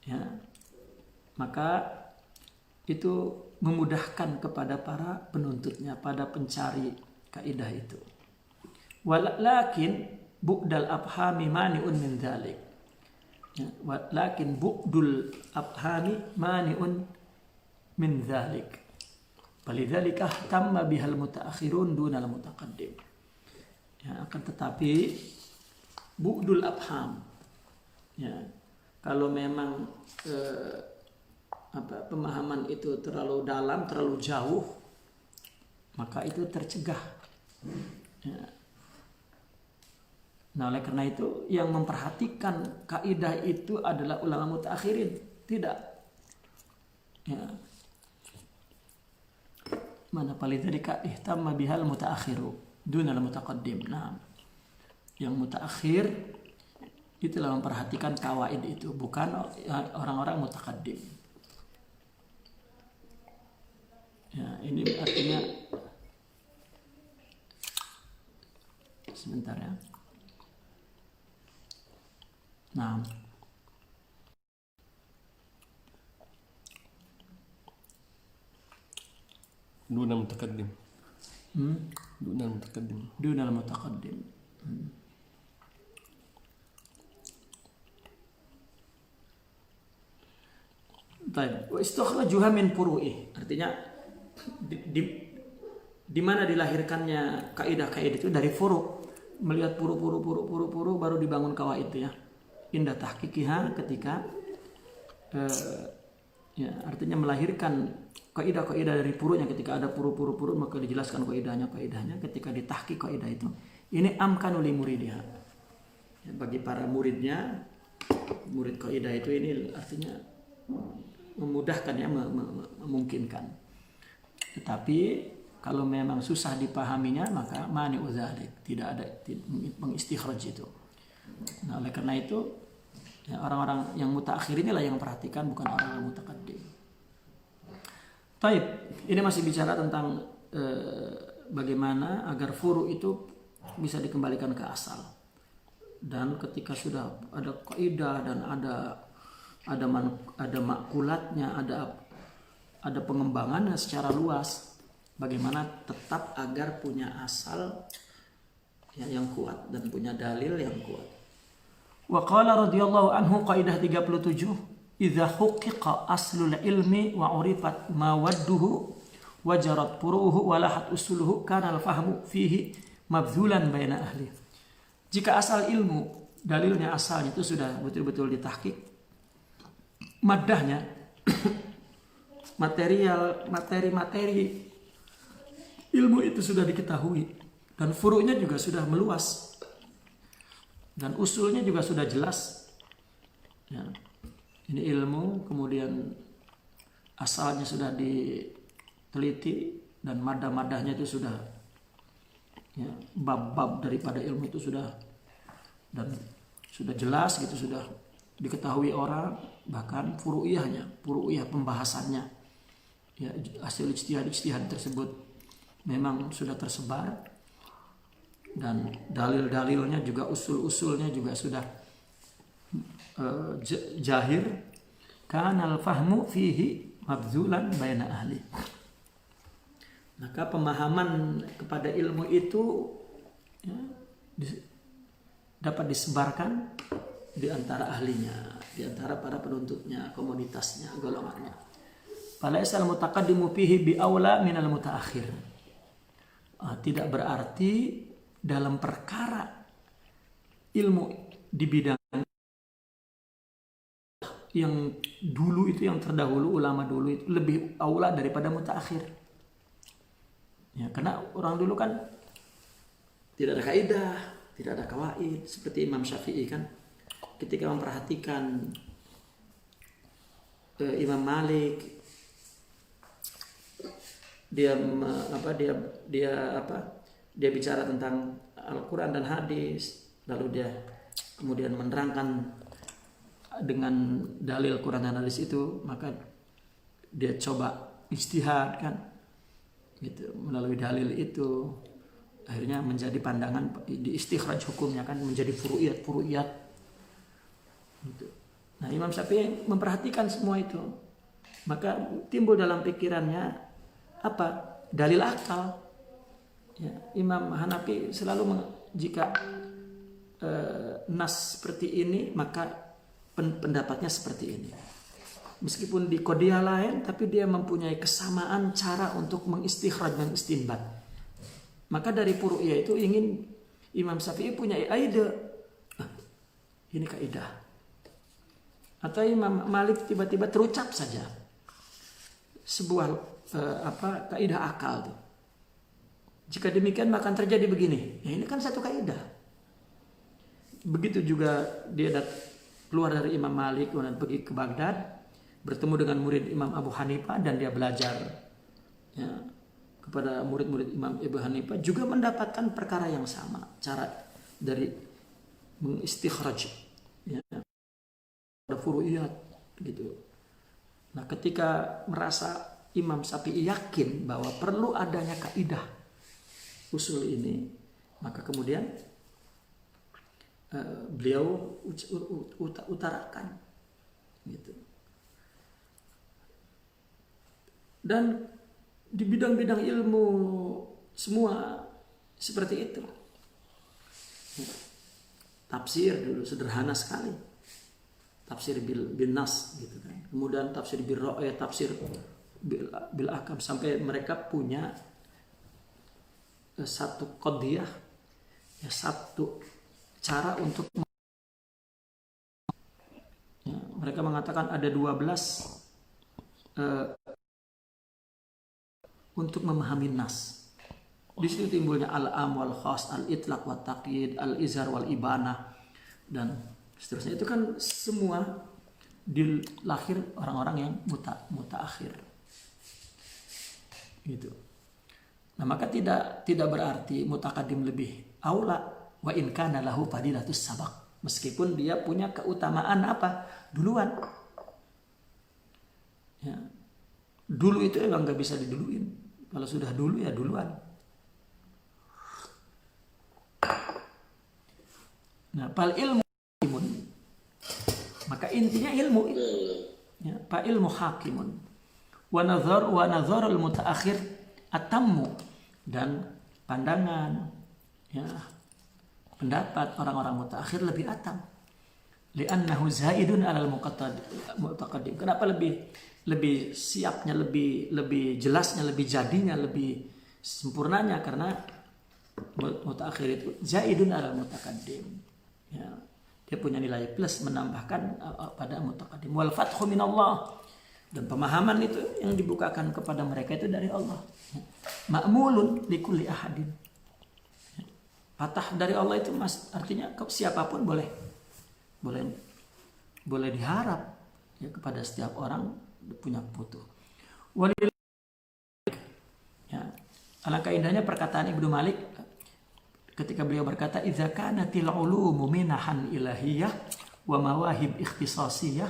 Speaker 1: ya, maka itu memudahkan kepada para penuntutnya, pada pencari kaidah itu. Walakin bu'dal afhami mani'un min dzalik. Ya, walakin bu'dul afhami mani'un min dzalik. Walidzalika tamma bihal mutaakhirun dunal mutaqaddim. Ya, akan tetapi bu'dul afham ya, kalau memang pemahaman itu terlalu dalam, terlalu jauh, maka itu tercegah ya. Nah, oleh karena itu yang memperhatikan kaidah itu adalah ulama mutaakhirin, tidak ya. Mana palidhalika ihtamma bihal mutaakhiru dunal mutaqaddim. Nah, yang mutaakhir itulah memperhatikan kawaid itu, bukan orang-orang mutaqaddim. Ya, ini artinya sebentar ya. Nah,
Speaker 2: dunal mutaqaddim.
Speaker 1: Dunal mutaqaddim. Baik, wa istakhrajuha min furu'i. Artinya di mana dilahirkannya kaidah-kaidah itu dari furu'. Melihat puru baru dibangun kawaid itu ya. Indah tahqiqiha, ketika ya, artinya melahirkan kaidah-kaidah dari purunya. Ketika ada puru maka dijelaskan kaidahnya. Ketika ditahqiq kaidah itu, ini amkanu li muridiha ya, bagi para muridnya, murid kaidah itu ini artinya memudahkan ya, memungkinkan. Tetapi kalau memang susah dipahaminya maka mani udzalik, tidak ada mengistikhraj itu. Nah, oleh karena itu ya, orang-orang yang mutaakhir inilah yang perhatikan, bukan orang-orang mutaqaddim. Taib, ini masih bicara tentang bagaimana agar furu itu bisa dikembalikan ke asal. Dan ketika sudah ada kaidah dan ada makulatnya, ada pengembangannya secara luas, bagaimana tetap agar punya asal ya, yang kuat dan punya dalil yang kuat. Wa qala radhiyallahu anhu, kaidah 37, idza huqiqa aslul ilmi wa urifat mawadduhu wa jarat furu'uhu wa lahat usuluhu kana al-fahmu fihi mabdhulan baina ahli. Jika asal ilmu, dalilnya asalnya itu sudah betul-betul ditahqiq, maddahnya materi ilmu itu sudah diketahui, dan furu'nya juga sudah meluas, dan usulnya juga sudah jelas ya. Ini ilmu, kemudian asalnya sudah diteliti, dan madah-madahnya itu sudah ya, bab-bab daripada ilmu itu sudah jelas gitu, sudah diketahui orang. Bahkan furu'iyah pembahasannya ya, hasil ijtihad tersebut memang sudah tersebar, dan dalil-dalilnya juga, usul-usulnya juga sudah jahir, kana al-fahmu fihi mabzulan baina ahli. Maka pemahaman kepada ilmu itu ya, dapat disebarkan di antara ahlinya, di antara para penuntutnya, komunitasnya, golongannya. Falaisal mutaqaddimu fihi bi aula minal mutaakhir. Tidak berarti dalam perkara ilmu di bidang yang dulu itu, yang terdahulu, ulama dulu itu lebih aula daripada mutaakhir. Ya, karena orang dulu kan tidak ada kaidah, tidak ada kawaid, seperti Imam Syafi'i kan, ketika memperhatikan Imam Malik, dia bicara tentang Al-Quran dan hadis, lalu dia kemudian menerangkan dengan dalil Quran dan hadis itu, maka dia coba ijtihad kan, gitu, melalui dalil itu akhirnya menjadi pandangan di istikhraj hukumnya kan, menjadi furu'iyat gitu. Nah, Imam Syafi'i memperhatikan semua itu, maka timbul dalam pikirannya apa? Dalil akal. Ya, Imam Hanafi selalu jika nas seperti ini, maka pendapatnya seperti ini. Meskipun di qadiyah lain, tapi dia mempunyai kesamaan cara untuk mengistikhraj dan istinbat. Maka dari furu'iyah itu ingin Imam Syafi'i punya ide, ini kaidah. Atau Imam Malik tiba-tiba terucap saja sebuah kaidah akal tuh. Jika demikian maka akan terjadi begini. Ya, ini kan satu kaidah. Begitu juga dia keluar dari Imam Malik dan pergi ke Baghdad, bertemu dengan murid Imam Abu Hanifah, dan dia belajar ya, kepada murid-murid Imam Abu Hanifah, juga mendapatkan perkara yang sama, cara dari mengistikhraj ya, ada furu'iyat gitu. Nah, ketika merasa Imam Syafi'i yakin bahwa perlu adanya kaidah usul ini, maka kemudian beliau utarakan gitu. Dan di bidang-bidang ilmu semua seperti itu. Tafsir dulu sederhana sekali, tafsir bil nas gitu kan. Kemudian tafsir bil ra'ya, tafsir bil akam, sampai mereka punya satu qadiyah ya, satu cara untuk ya, mereka mengatakan ada 12 untuk memahami nas. Di situ timbulnya al-am wal khas, al-itlaq wat taqyid, al-izhar wal ibanah, dan seterusnya. Itu kan semua dilahir orang-orang yang mutaakhir. Gitu. Nah, maka tidak berarti mutaqaddim lebih aula wa in kana lahu fadilatus sabaq, meskipun dia punya keutamaan apa? Duluan. Ya. Dulu itu emang nggak bisa diduluin. Kalau sudah dulu ya duluan. Nah, pal ilmu hakimun, maka intinya ilmu itu. Ya, pa ilmu hakimun. Wa nazar al mutaakhir atammu, dan pandangan ya, pendapat orang-orang mutaakhir lebih atam. Li'annahu zaidun 'alal muqaddim. Kenapa lebih siapnya, lebih jelasnya, lebih jadinya, lebih sempurnanya? Karena mutaakhir itu zaidun 'alal mutaqaddim. Ya, dia punya nilai plus, menambahkan pada mutaqaddim. Wal fathu minallah, dan pemahaman itu yang dibukakan kepada mereka itu dari Allah. Ma'mulun likulli ahadin. Fatah dari Allah itu artinya siapapun boleh diharap ya, kepada setiap orang punya putu. Ya, alangkah indahnya perkataan Ibnu Malik ketika beliau berkata, idza kanatil ulumu minahan ilahiyah wa mawahib ikhtisasiyah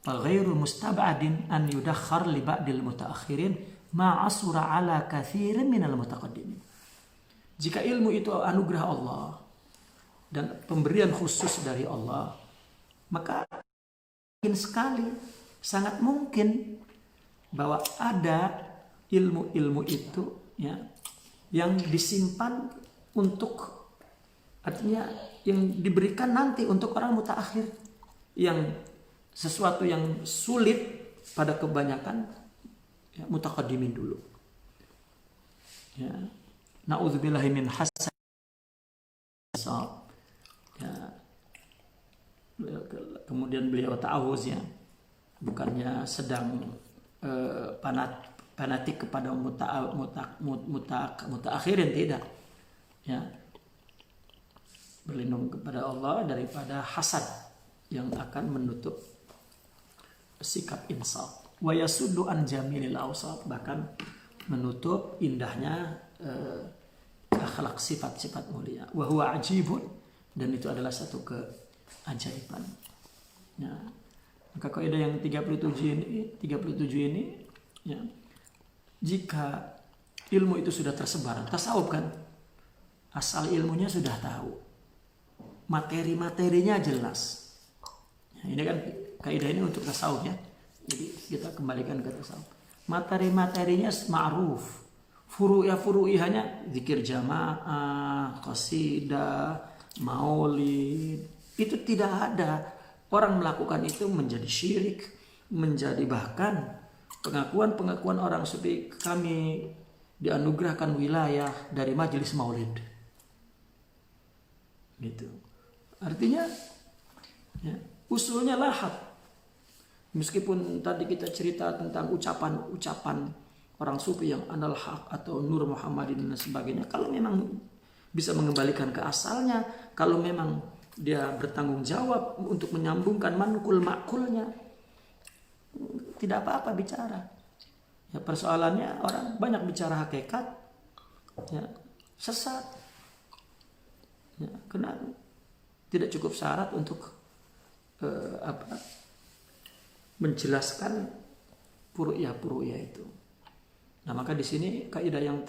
Speaker 1: fa ghairu mustab'adin an yudakhkhar li ba'dil mutaakhirin ma asura ala katsirin minal mutaqaddimin. Jika ilmu itu anugerah Allah dan pemberian khusus dari Allah, maka mungkin sekali sangat mungkin bahwa ada ilmu-ilmu itu ya yang disimpan untuk, artinya yang diberikan nanti untuk orang mutaakhir, yang sesuatu yang sulit pada kebanyakan ya, mutaqaddimin dulu. Ya. Na'udzubillahi min hasad. Ya. Kemudian beliau ta'awuz ya, bukannya sedang fanatik kepada mutaakhirin, tidak. Ya. Berlindung kepada Allah daripada hasad yang akan menutup sikap insaf. Wa yasuddu an jamilil awsaf, bahkan menutup indahnya akhlak, sifat-sifat mulia. Wa huwa ajibun, dan itu adalah satu keajaiban. Ya. Maka kaidah yang 37 ini ya, jika ilmu itu sudah tersebar, tasawuf kan, asal ilmunya sudah tahu, materi-materinya jelas. Ya, ini kan kaidah ini untuk tasawuf ya. Jadi kita kembalikan ke tasawuf. Materi-materinya ma'ruf. Furu'iyahnya zikir jamaah, qasidah, maulid. Itu tidak ada. Orang melakukan itu menjadi syirik, menjadi bahkan pengakuan orang sufi, kami dianugerahkan wilayah dari majelis maulid. Gitu. Artinya ya, usulnya lahad. Meskipun tadi kita cerita tentang ucapan-ucapan orang sufi yang anal haq atau nur Muhammadin dan sebagainya, kalau memang bisa mengembalikan ke asalnya, kalau memang dia bertanggung jawab untuk menyambungkan manqul makulnya, tidak apa-apa bicara. Ya, persoalannya orang banyak bicara hakikat, ya, sesat. Ya, karena tidak cukup syarat untuk menjelaskan puru'iyah itu. Nah, maka di sini kaidah yang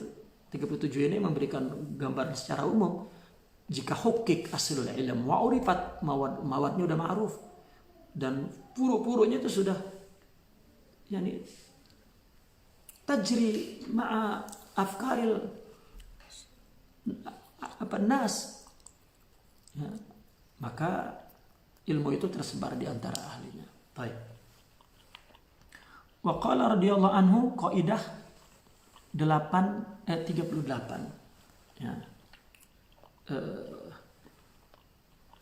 Speaker 1: 37 ini memberikan gambaran secara umum. Jika hukik aslul ilm wa urifat, mawadnya udah ma'ruf, dan puru-purunya itu sudah yani tajri ma'a afkaril nas, ya, maka ilmu itu tersebar di antara ahlinya. Baik. Wa qala radhiyallahu anhu, qaidah 38 ya.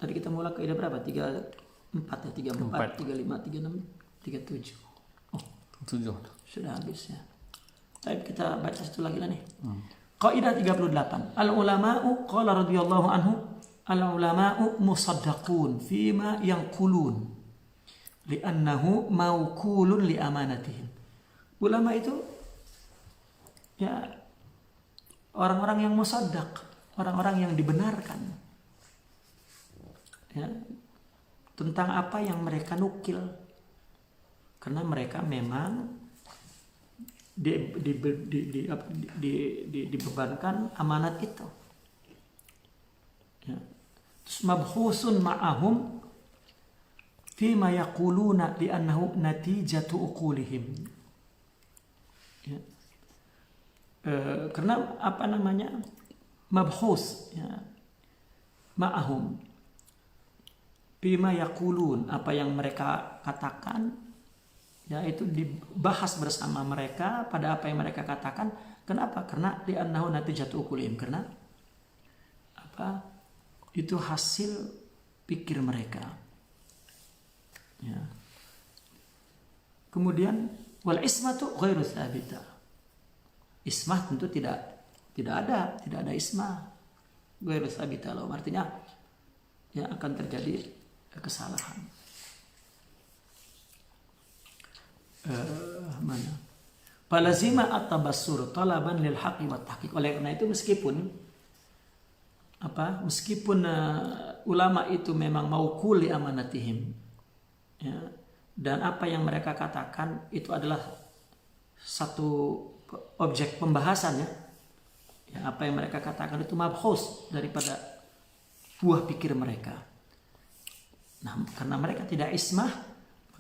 Speaker 1: Tadi kita mulai kaidah berapa? 34 ya, 34, 35, 36, 37. Oh,
Speaker 2: 7.
Speaker 1: Sudah habis ya. Baik, kita baca satu lagi lah nih. Kaidah 38. Al ulama'u qala radhiyallahu anhu, al ulama'u musaddaqun fima yanqulun li'annahu mawqulun li amanatihim. Ulama itu ya orang-orang yang musaddaq, orang-orang yang dibenarkan ya, tentang apa yang mereka nukil, karena mereka memang dibebankan amanat itu ya. Terus mabhusun ma'ahum fima yaquluna li'annahu natijatu uqulihim ya. Karena apa namanya, mabhus ya, ma'ahum bima yaqulun, apa yang mereka katakan ya, itu dibahas bersama mereka pada apa yang mereka katakan. Kenapa? Karena li'annahu natijatu uqulihim, karena apa, itu hasil pikir mereka ya. Kemudian wal ismatu ghairu tsabita, ismah tentu tidak ada ismah ghairu tsabita, loh, artinya ya akan terjadi kesalahan. Mana? Falazima at-tabassur talaban lil haqqi wat tahqiq. Oleh karena itu meskipun ulama itu memang mauqul li amanatihim ya, dan apa yang mereka katakan itu adalah satu objek pembahasannya ya, apa yang mereka katakan itu mabhus daripada buah pikir mereka. Nah, karena mereka tidak ismah,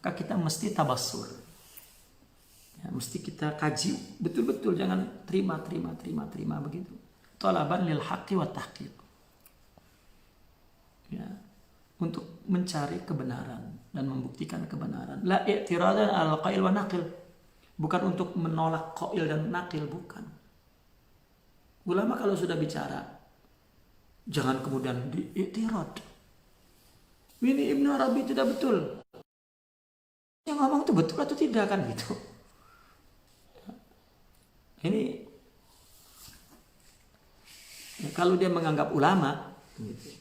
Speaker 1: maka kita mesti tabassur. Ya, mesti kita kaji betul-betul, jangan terima begitu. Talaban lil haqqi wa tahqiq. Ya, untuk mencari kebenaran dan membuktikan kebenaran. La i'tiradan al qail wa naqil. Bukan untuk menolak qail dan naqil, bukan. Ulama kalau sudah bicara, jangan kemudian di-i'tirad. Ini Ibnu Arabi tidak betul. Yang ngomong itu betul atau tidak kan gitu. Ini ya, kalau dia menganggap ulama gitu.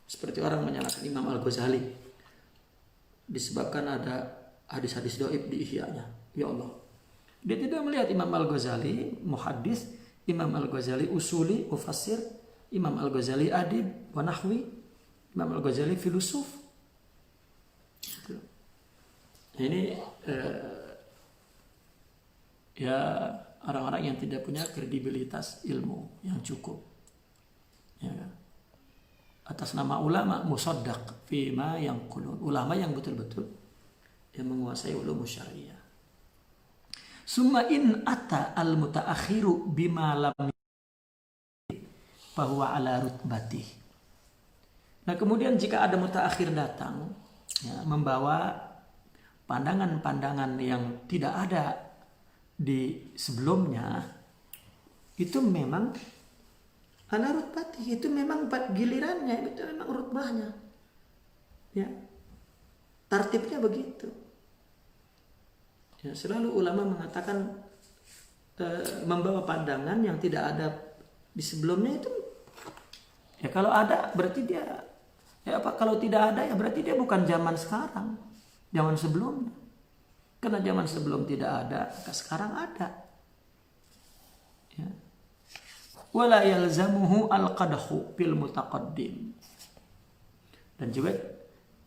Speaker 1: Seperti orang menyalahkan Imam Al-Ghazali disebabkan ada hadis-hadis dhaif di Ihya-nya. Ya Allah. Dia tidak melihat Imam Al-Ghazali muhaddis, Imam Al-Ghazali usuli, mufassir, Imam Al-Ghazali adib wa nahwi, Imam Al-Ghazali filosof. Gitu. Ini ya orang-orang yang tidak punya kredibilitas ilmu yang cukup. Ya. Atas nama ulama musaddaq fima yang kulun, ulama yang betul-betul yang menguasai ulum syariah. Summa in ata al mutaakhiru bima lam bahwa ala rutbatih. Nah kemudian jika ada mutaakhir datang ya, membawa pandangan-pandangan yang tidak ada di sebelumnya, itu memang ala rutbatih, itu memang gilirannya, itu memang rutbahnya. Ya. Tartibnya begitu. Ya, selalu ulama mengatakan membawa pandangan yang tidak ada di sebelumnya itu ya kalau ada berarti dia ya apa, kalau tidak ada ya berarti dia bukan zaman sekarang, zaman sebelumnya. Karena zaman sebelum tidak ada, sekarang ada. Ya. Wala yalzamuhu al-qadhu fil mutaqaddim. Dan juga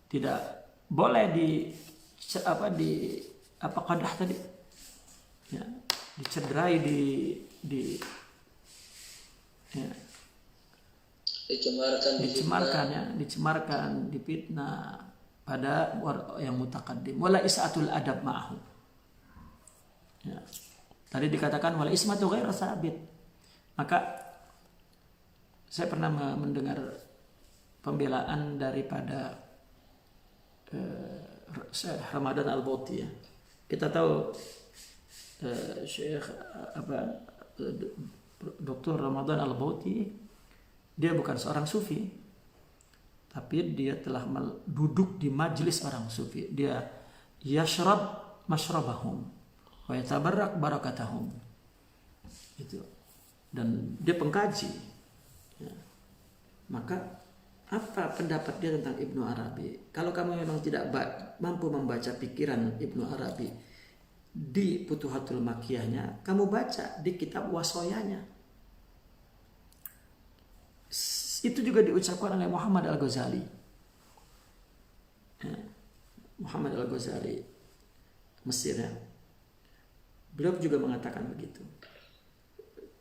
Speaker 1: tidak boleh apa qadah tadi? Ya, dicederai ya, dicemarkan, difitnah pada yang mutaqaddim. Wala is'atul adab ma'ahu. Ya. Tadi dikatakan wala ismatu ghairu sabit. Maka saya pernah mendengar pembelaan daripada Syekh Ramadan Al-Bauti ya. Kita tahu Syekh Dr. Ramadan Al-Bauti, dia bukan seorang sufi, tapi dia telah duduk di majelis orang sufi. Dia yashrab mashrabahum wa yatabarrak barakatahum. Itu. Dan dia pengkaji. Ya. Maka apa pendapat dia tentang Ibnu Arabi? Kalau kamu memang tidak mampu membaca pikiran Ibnu Arabi di Futuhatul Makkiyahnya, kamu baca di kitab Wasoyanya. Itu juga diucapkan oleh Muhammad Al-Ghazali. Ya. Muhammad Al-Ghazali Mesir ya. Beliau juga mengatakan begitu.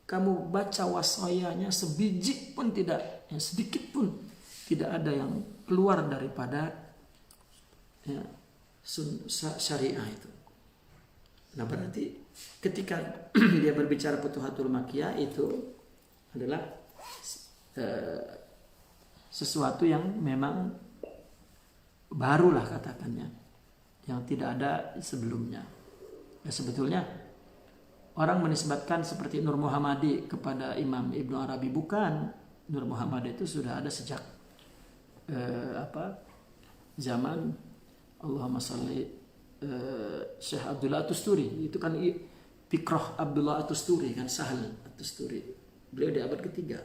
Speaker 1: Kamu baca wasoyanya sebiji pun tidak, ya, sedikit pun tidak ada yang keluar daripada ya, syariah itu. Nah berarti ketika dia berbicara Futuhatul Makkiyah itu adalah sesuatu yang memang barulah katakannya, yang tidak ada sebelumnya. Ya, sebetulnya orang menisbatkan seperti Nur Muhammadi kepada Imam Ibnu Arabi, bukan. Nur Muhammadi itu sudah ada sejak zaman Allahumma salli Syekh Abdullah At-Tusturi. Itu kan Fikroh Abdullah At-Tusturi kan, Sahal At-Tusturi. Beliau di abad ketiga.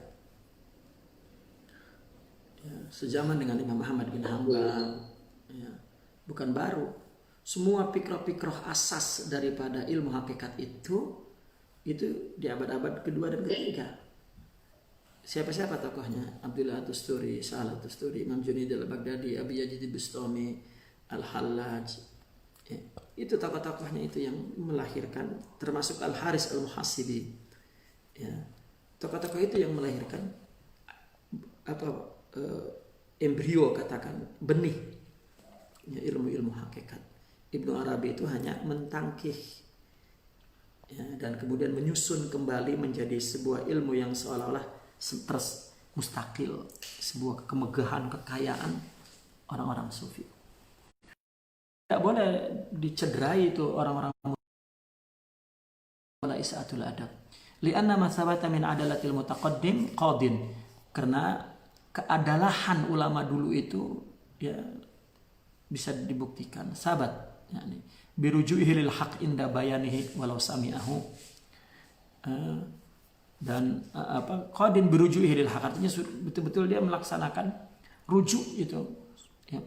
Speaker 1: Ya, sejaman dengan Imam Ahmad bin Hanbal. Ya, bukan baru. Semua pikroh-pikroh asas daripada ilmu hakikat itu di abad-abad kedua dan ketiga. Siapa-siapa tokohnya? Abdullah At-Tusturi, Sa'al At-Tusturi, Imam Junaid Al-Baghdadi, Abi Yazid Bustami, Al-Hallaj. Ya, itu tokoh-tokohnya itu yang melahirkan, termasuk Al-Haris Al-Muhasibi. Ya, tokoh-tokoh itu yang melahirkan embrio, katakan benih ya, ilmu-ilmu hakikat. Ibnu Arabi itu hanya mentangkih, ya, dan kemudian menyusun kembali menjadi sebuah ilmu yang seolah-olah terus mustakil, sebuah kemegahan, kekayaan orang-orang sufi. Tidak boleh dicederai itu orang-orang wala isa'atul adab. Lianna ma sabata min adalatil mutaqaddim qadin. Karena keadalahan ulama dulu itu ya bisa dibuktikan, sabat, yakni biruju'ihi lil haq inda bayanihi walau sami'ahu. Dan qadin biruju'ihi lil haq, artinya betul-betul dia melaksanakan rujuk itu ya,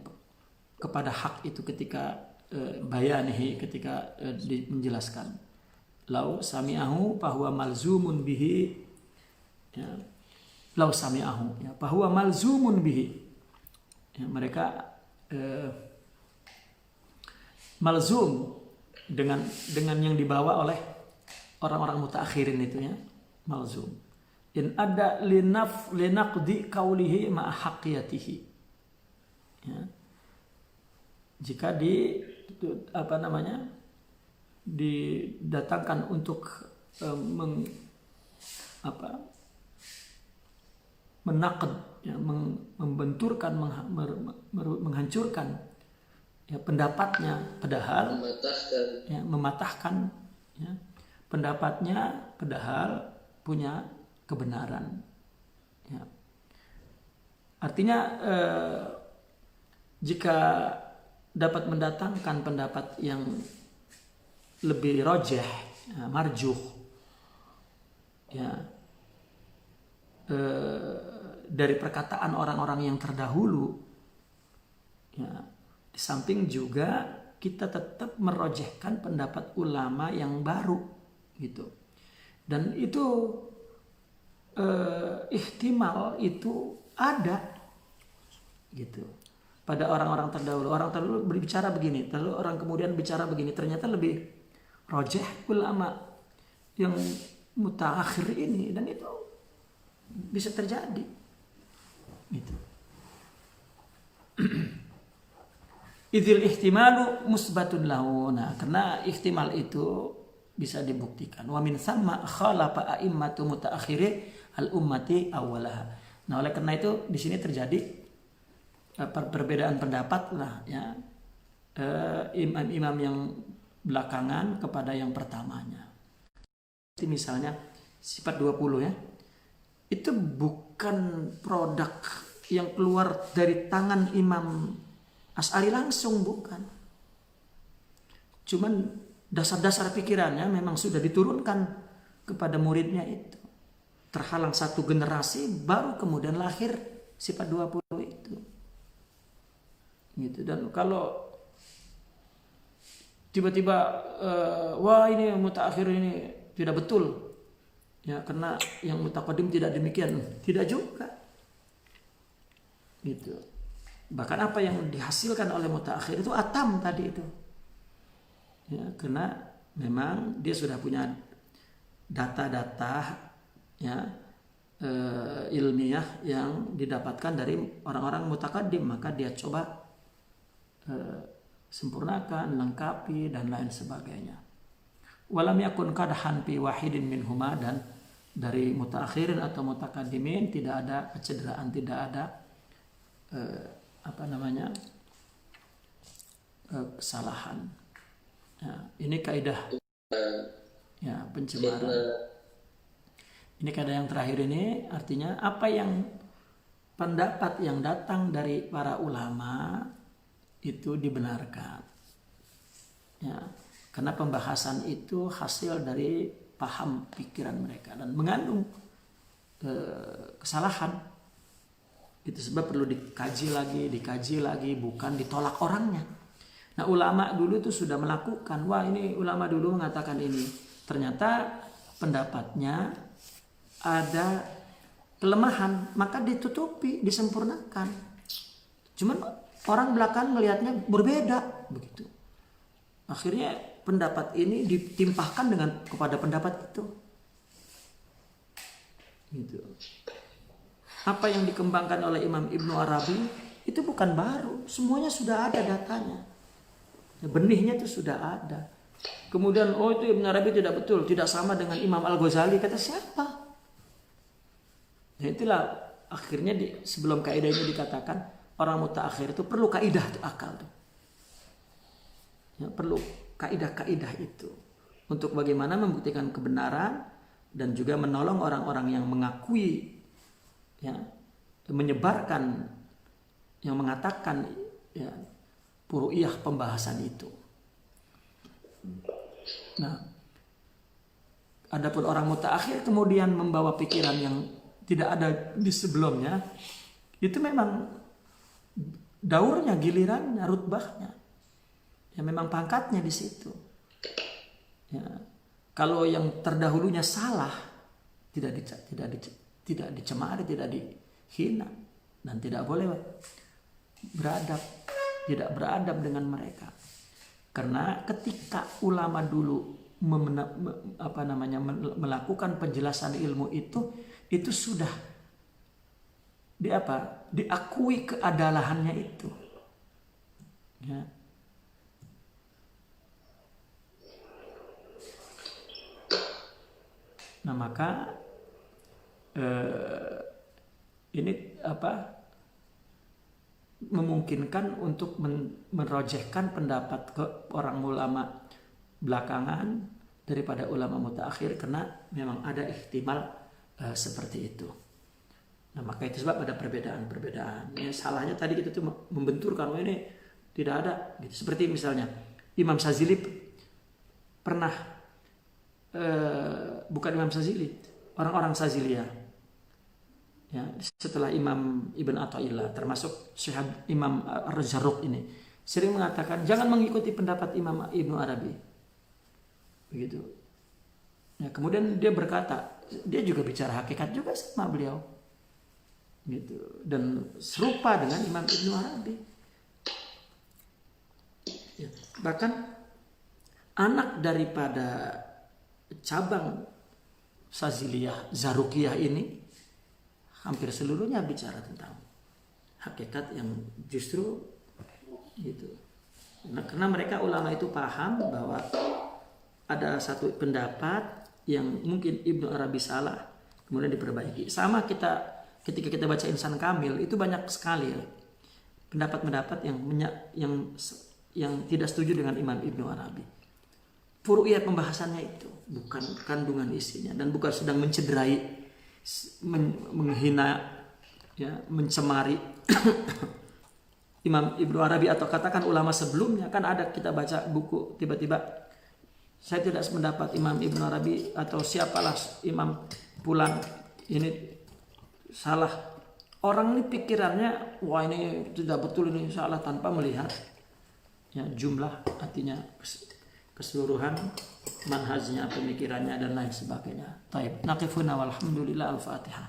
Speaker 1: kepada hak itu ketika bayanihi, ketika menjelaskan. Lau sami'ahu fahuwa malzumun bihi, ya, lau sami'ahu ya fahuwa malzumun bihi, ya, mereka malzum dengan yang dibawa oleh orang-orang mutaakhirin itu, ya, malzum. In ada linaqdi qawlihi ma'a haqqiyatihi, ya. Jika didatangkan untuk menakd, ya, membenturkan, menghancurkan ya pendapatnya, padahal mematahkan ya, pendapatnya padahal punya kebenaran, ya. Artinya jika dapat mendatangkan pendapat yang lebih rojeh, ya, marjuh, ya, dari perkataan orang-orang yang terdahulu, ya, di samping juga kita tetap merojehkan pendapat ulama yang baru gitu. Dan itu ihtimal itu ada gitu pada orang-orang terdahulu. Orang terdahulu berbicara begini, lalu orang kemudian bicara begini, ternyata lebih rojeh ulama yang mutaakhir ini, dan itu bisa terjadi gitu. Idzil ihtimalu musbatun lahu. Nah, karena ihtimal itu bisa dibuktikan. Wa min thamma khalafa a'immatu mutaakhiri al ummati awwalaha. Nah, oleh karena itu di sini terjadi perbedaan pendapat lah, ya, imam-imam yang belakangan kepada yang pertamanya. Itu misalnya sifat 20, ya. Itu bukan produk yang keluar dari tangan Imam Asy'ari langsung, bukan. Cuman dasar-dasar pikirannya memang sudah diturunkan kepada muridnya itu. Terhalang satu generasi baru kemudian lahir sifat 20 itu. Gitu. Dan kalau tiba-tiba wah ini mutaakhir ini tidak betul, ya, karena yang mutaqaddim tidak demikian, tidak juga gitu. Bahkan apa yang dihasilkan oleh mutaakhir itu atam tadi itu, ya, karena memang dia sudah punya data-data, ya, ilmiah yang didapatkan dari orang-orang mutaqaddim, maka dia coba sempurnakan, lengkapi, dan lain sebagainya. Walam yakun qadhan fi wahidin minhuma, dan dari mutaakhirin atau mutakaddimin tidak ada kecederaan, tidak ada kesalahan. Ya, ini kaidah, ya, pencemaran. Ini kaidah yang terakhir ini artinya apa yang pendapat yang datang dari para ulama itu dibenarkan, ya, karena pembahasan itu hasil dari paham pikiran mereka dan mengandung kesalahan. Itu sebab perlu dikaji lagi, bukan ditolak orangnya. Nah, ulama dulu itu sudah melakukan, wah ini ulama dulu mengatakan ini, ternyata pendapatnya ada kelemahan, maka ditutupi, disempurnakan. Cuman orang belakang melihatnya berbeda begitu. Akhirnya pendapat ini ditimpahkan kepada pendapat itu. Gitu. Apa yang dikembangkan oleh Imam Ibnu Arabi itu bukan baru, semuanya sudah ada datanya. Benihnya itu sudah ada. Kemudian itu Ibn Arabi tidak betul, tidak sama dengan Imam Al-Ghazali. Kata siapa? Nah, itulah akhirnya sebelum kaidah ini dikatakan orang mutaakhir itu perlu kaidah itu akal tuh. Ya, perlu kaidah-kaidah itu untuk bagaimana membuktikan kebenaran dan juga menolong orang-orang yang mengakui, ya, menyebarkan, yang mengatakan, ya, furu'iyah pembahasan itu. Nah, adapun orang mutaakhir kemudian membawa pikiran yang tidak ada di sebelumnya, itu memang daurnya, gilirannya, rutbahnya, ya memang pangkatnya di situ. Ya, kalau yang terdahulunya salah, tidak dicemari, tidak dihina, dan tidak boleh tidak beradab dengan mereka. Karena ketika ulama dulu melakukan penjelasan ilmu itu sudah diakui keadalahannya itu. Ya. Nah, maka ini memungkinkan untuk merojehkan pendapat ke orang ulama belakangan daripada ulama mutaakhir, karena memang ada ihtimal seperti itu. Nah, maka itu sebab ada perbedaan. Ya, salahnya tadi kita tuh membenturkan, ini tidak ada gitu. Seperti misalnya Imam Sazili pernah bukan Imam Sazili, orang-orang Saziliyah, ya, setelah Imam Ibn Athaillah, termasuk Syekh Imam Ar-Zarruq ini sering mengatakan jangan mengikuti pendapat Imam Ibn Arabi, begitu. Ya, kemudian dia berkata, dia juga bicara hakikat juga sama beliau, gitu, dan serupa dengan Imam Ibn Arabi. Ya, bahkan anak daripada cabang Saziliyah, Zarruqiyah ini hampir seluruhnya bicara tentang hakikat yang justru gitu. Nah, karena mereka ulama itu paham bahwa ada satu pendapat yang mungkin Ibnu Arabi salah, kemudian diperbaiki. Sama ketika kita baca Insan Kamil, itu banyak sekali pendapat-pendapat yang tidak setuju dengan Imam Ibnu Arabi. Furu'iyah pembahasannya itu, bukan kandungan isinya, dan bukan sedang mencederai, menghina, ya, mencemari Imam Ibnu Arabi atau katakan ulama sebelumnya. Kan ada kita baca buku, tiba-tiba saya tidak sependapat Imam Ibnu Arabi atau siapalah Imam Fulan ini salah. Orang ini pikirannya, wah ini tidak betul, ini salah, tanpa melihat, ya, jumlah, artinya keseluruhan manhajnya, pemikirannya, dan lain sebagainya. Taib. Naqifuna walhamdulillah. Al-Fatihah.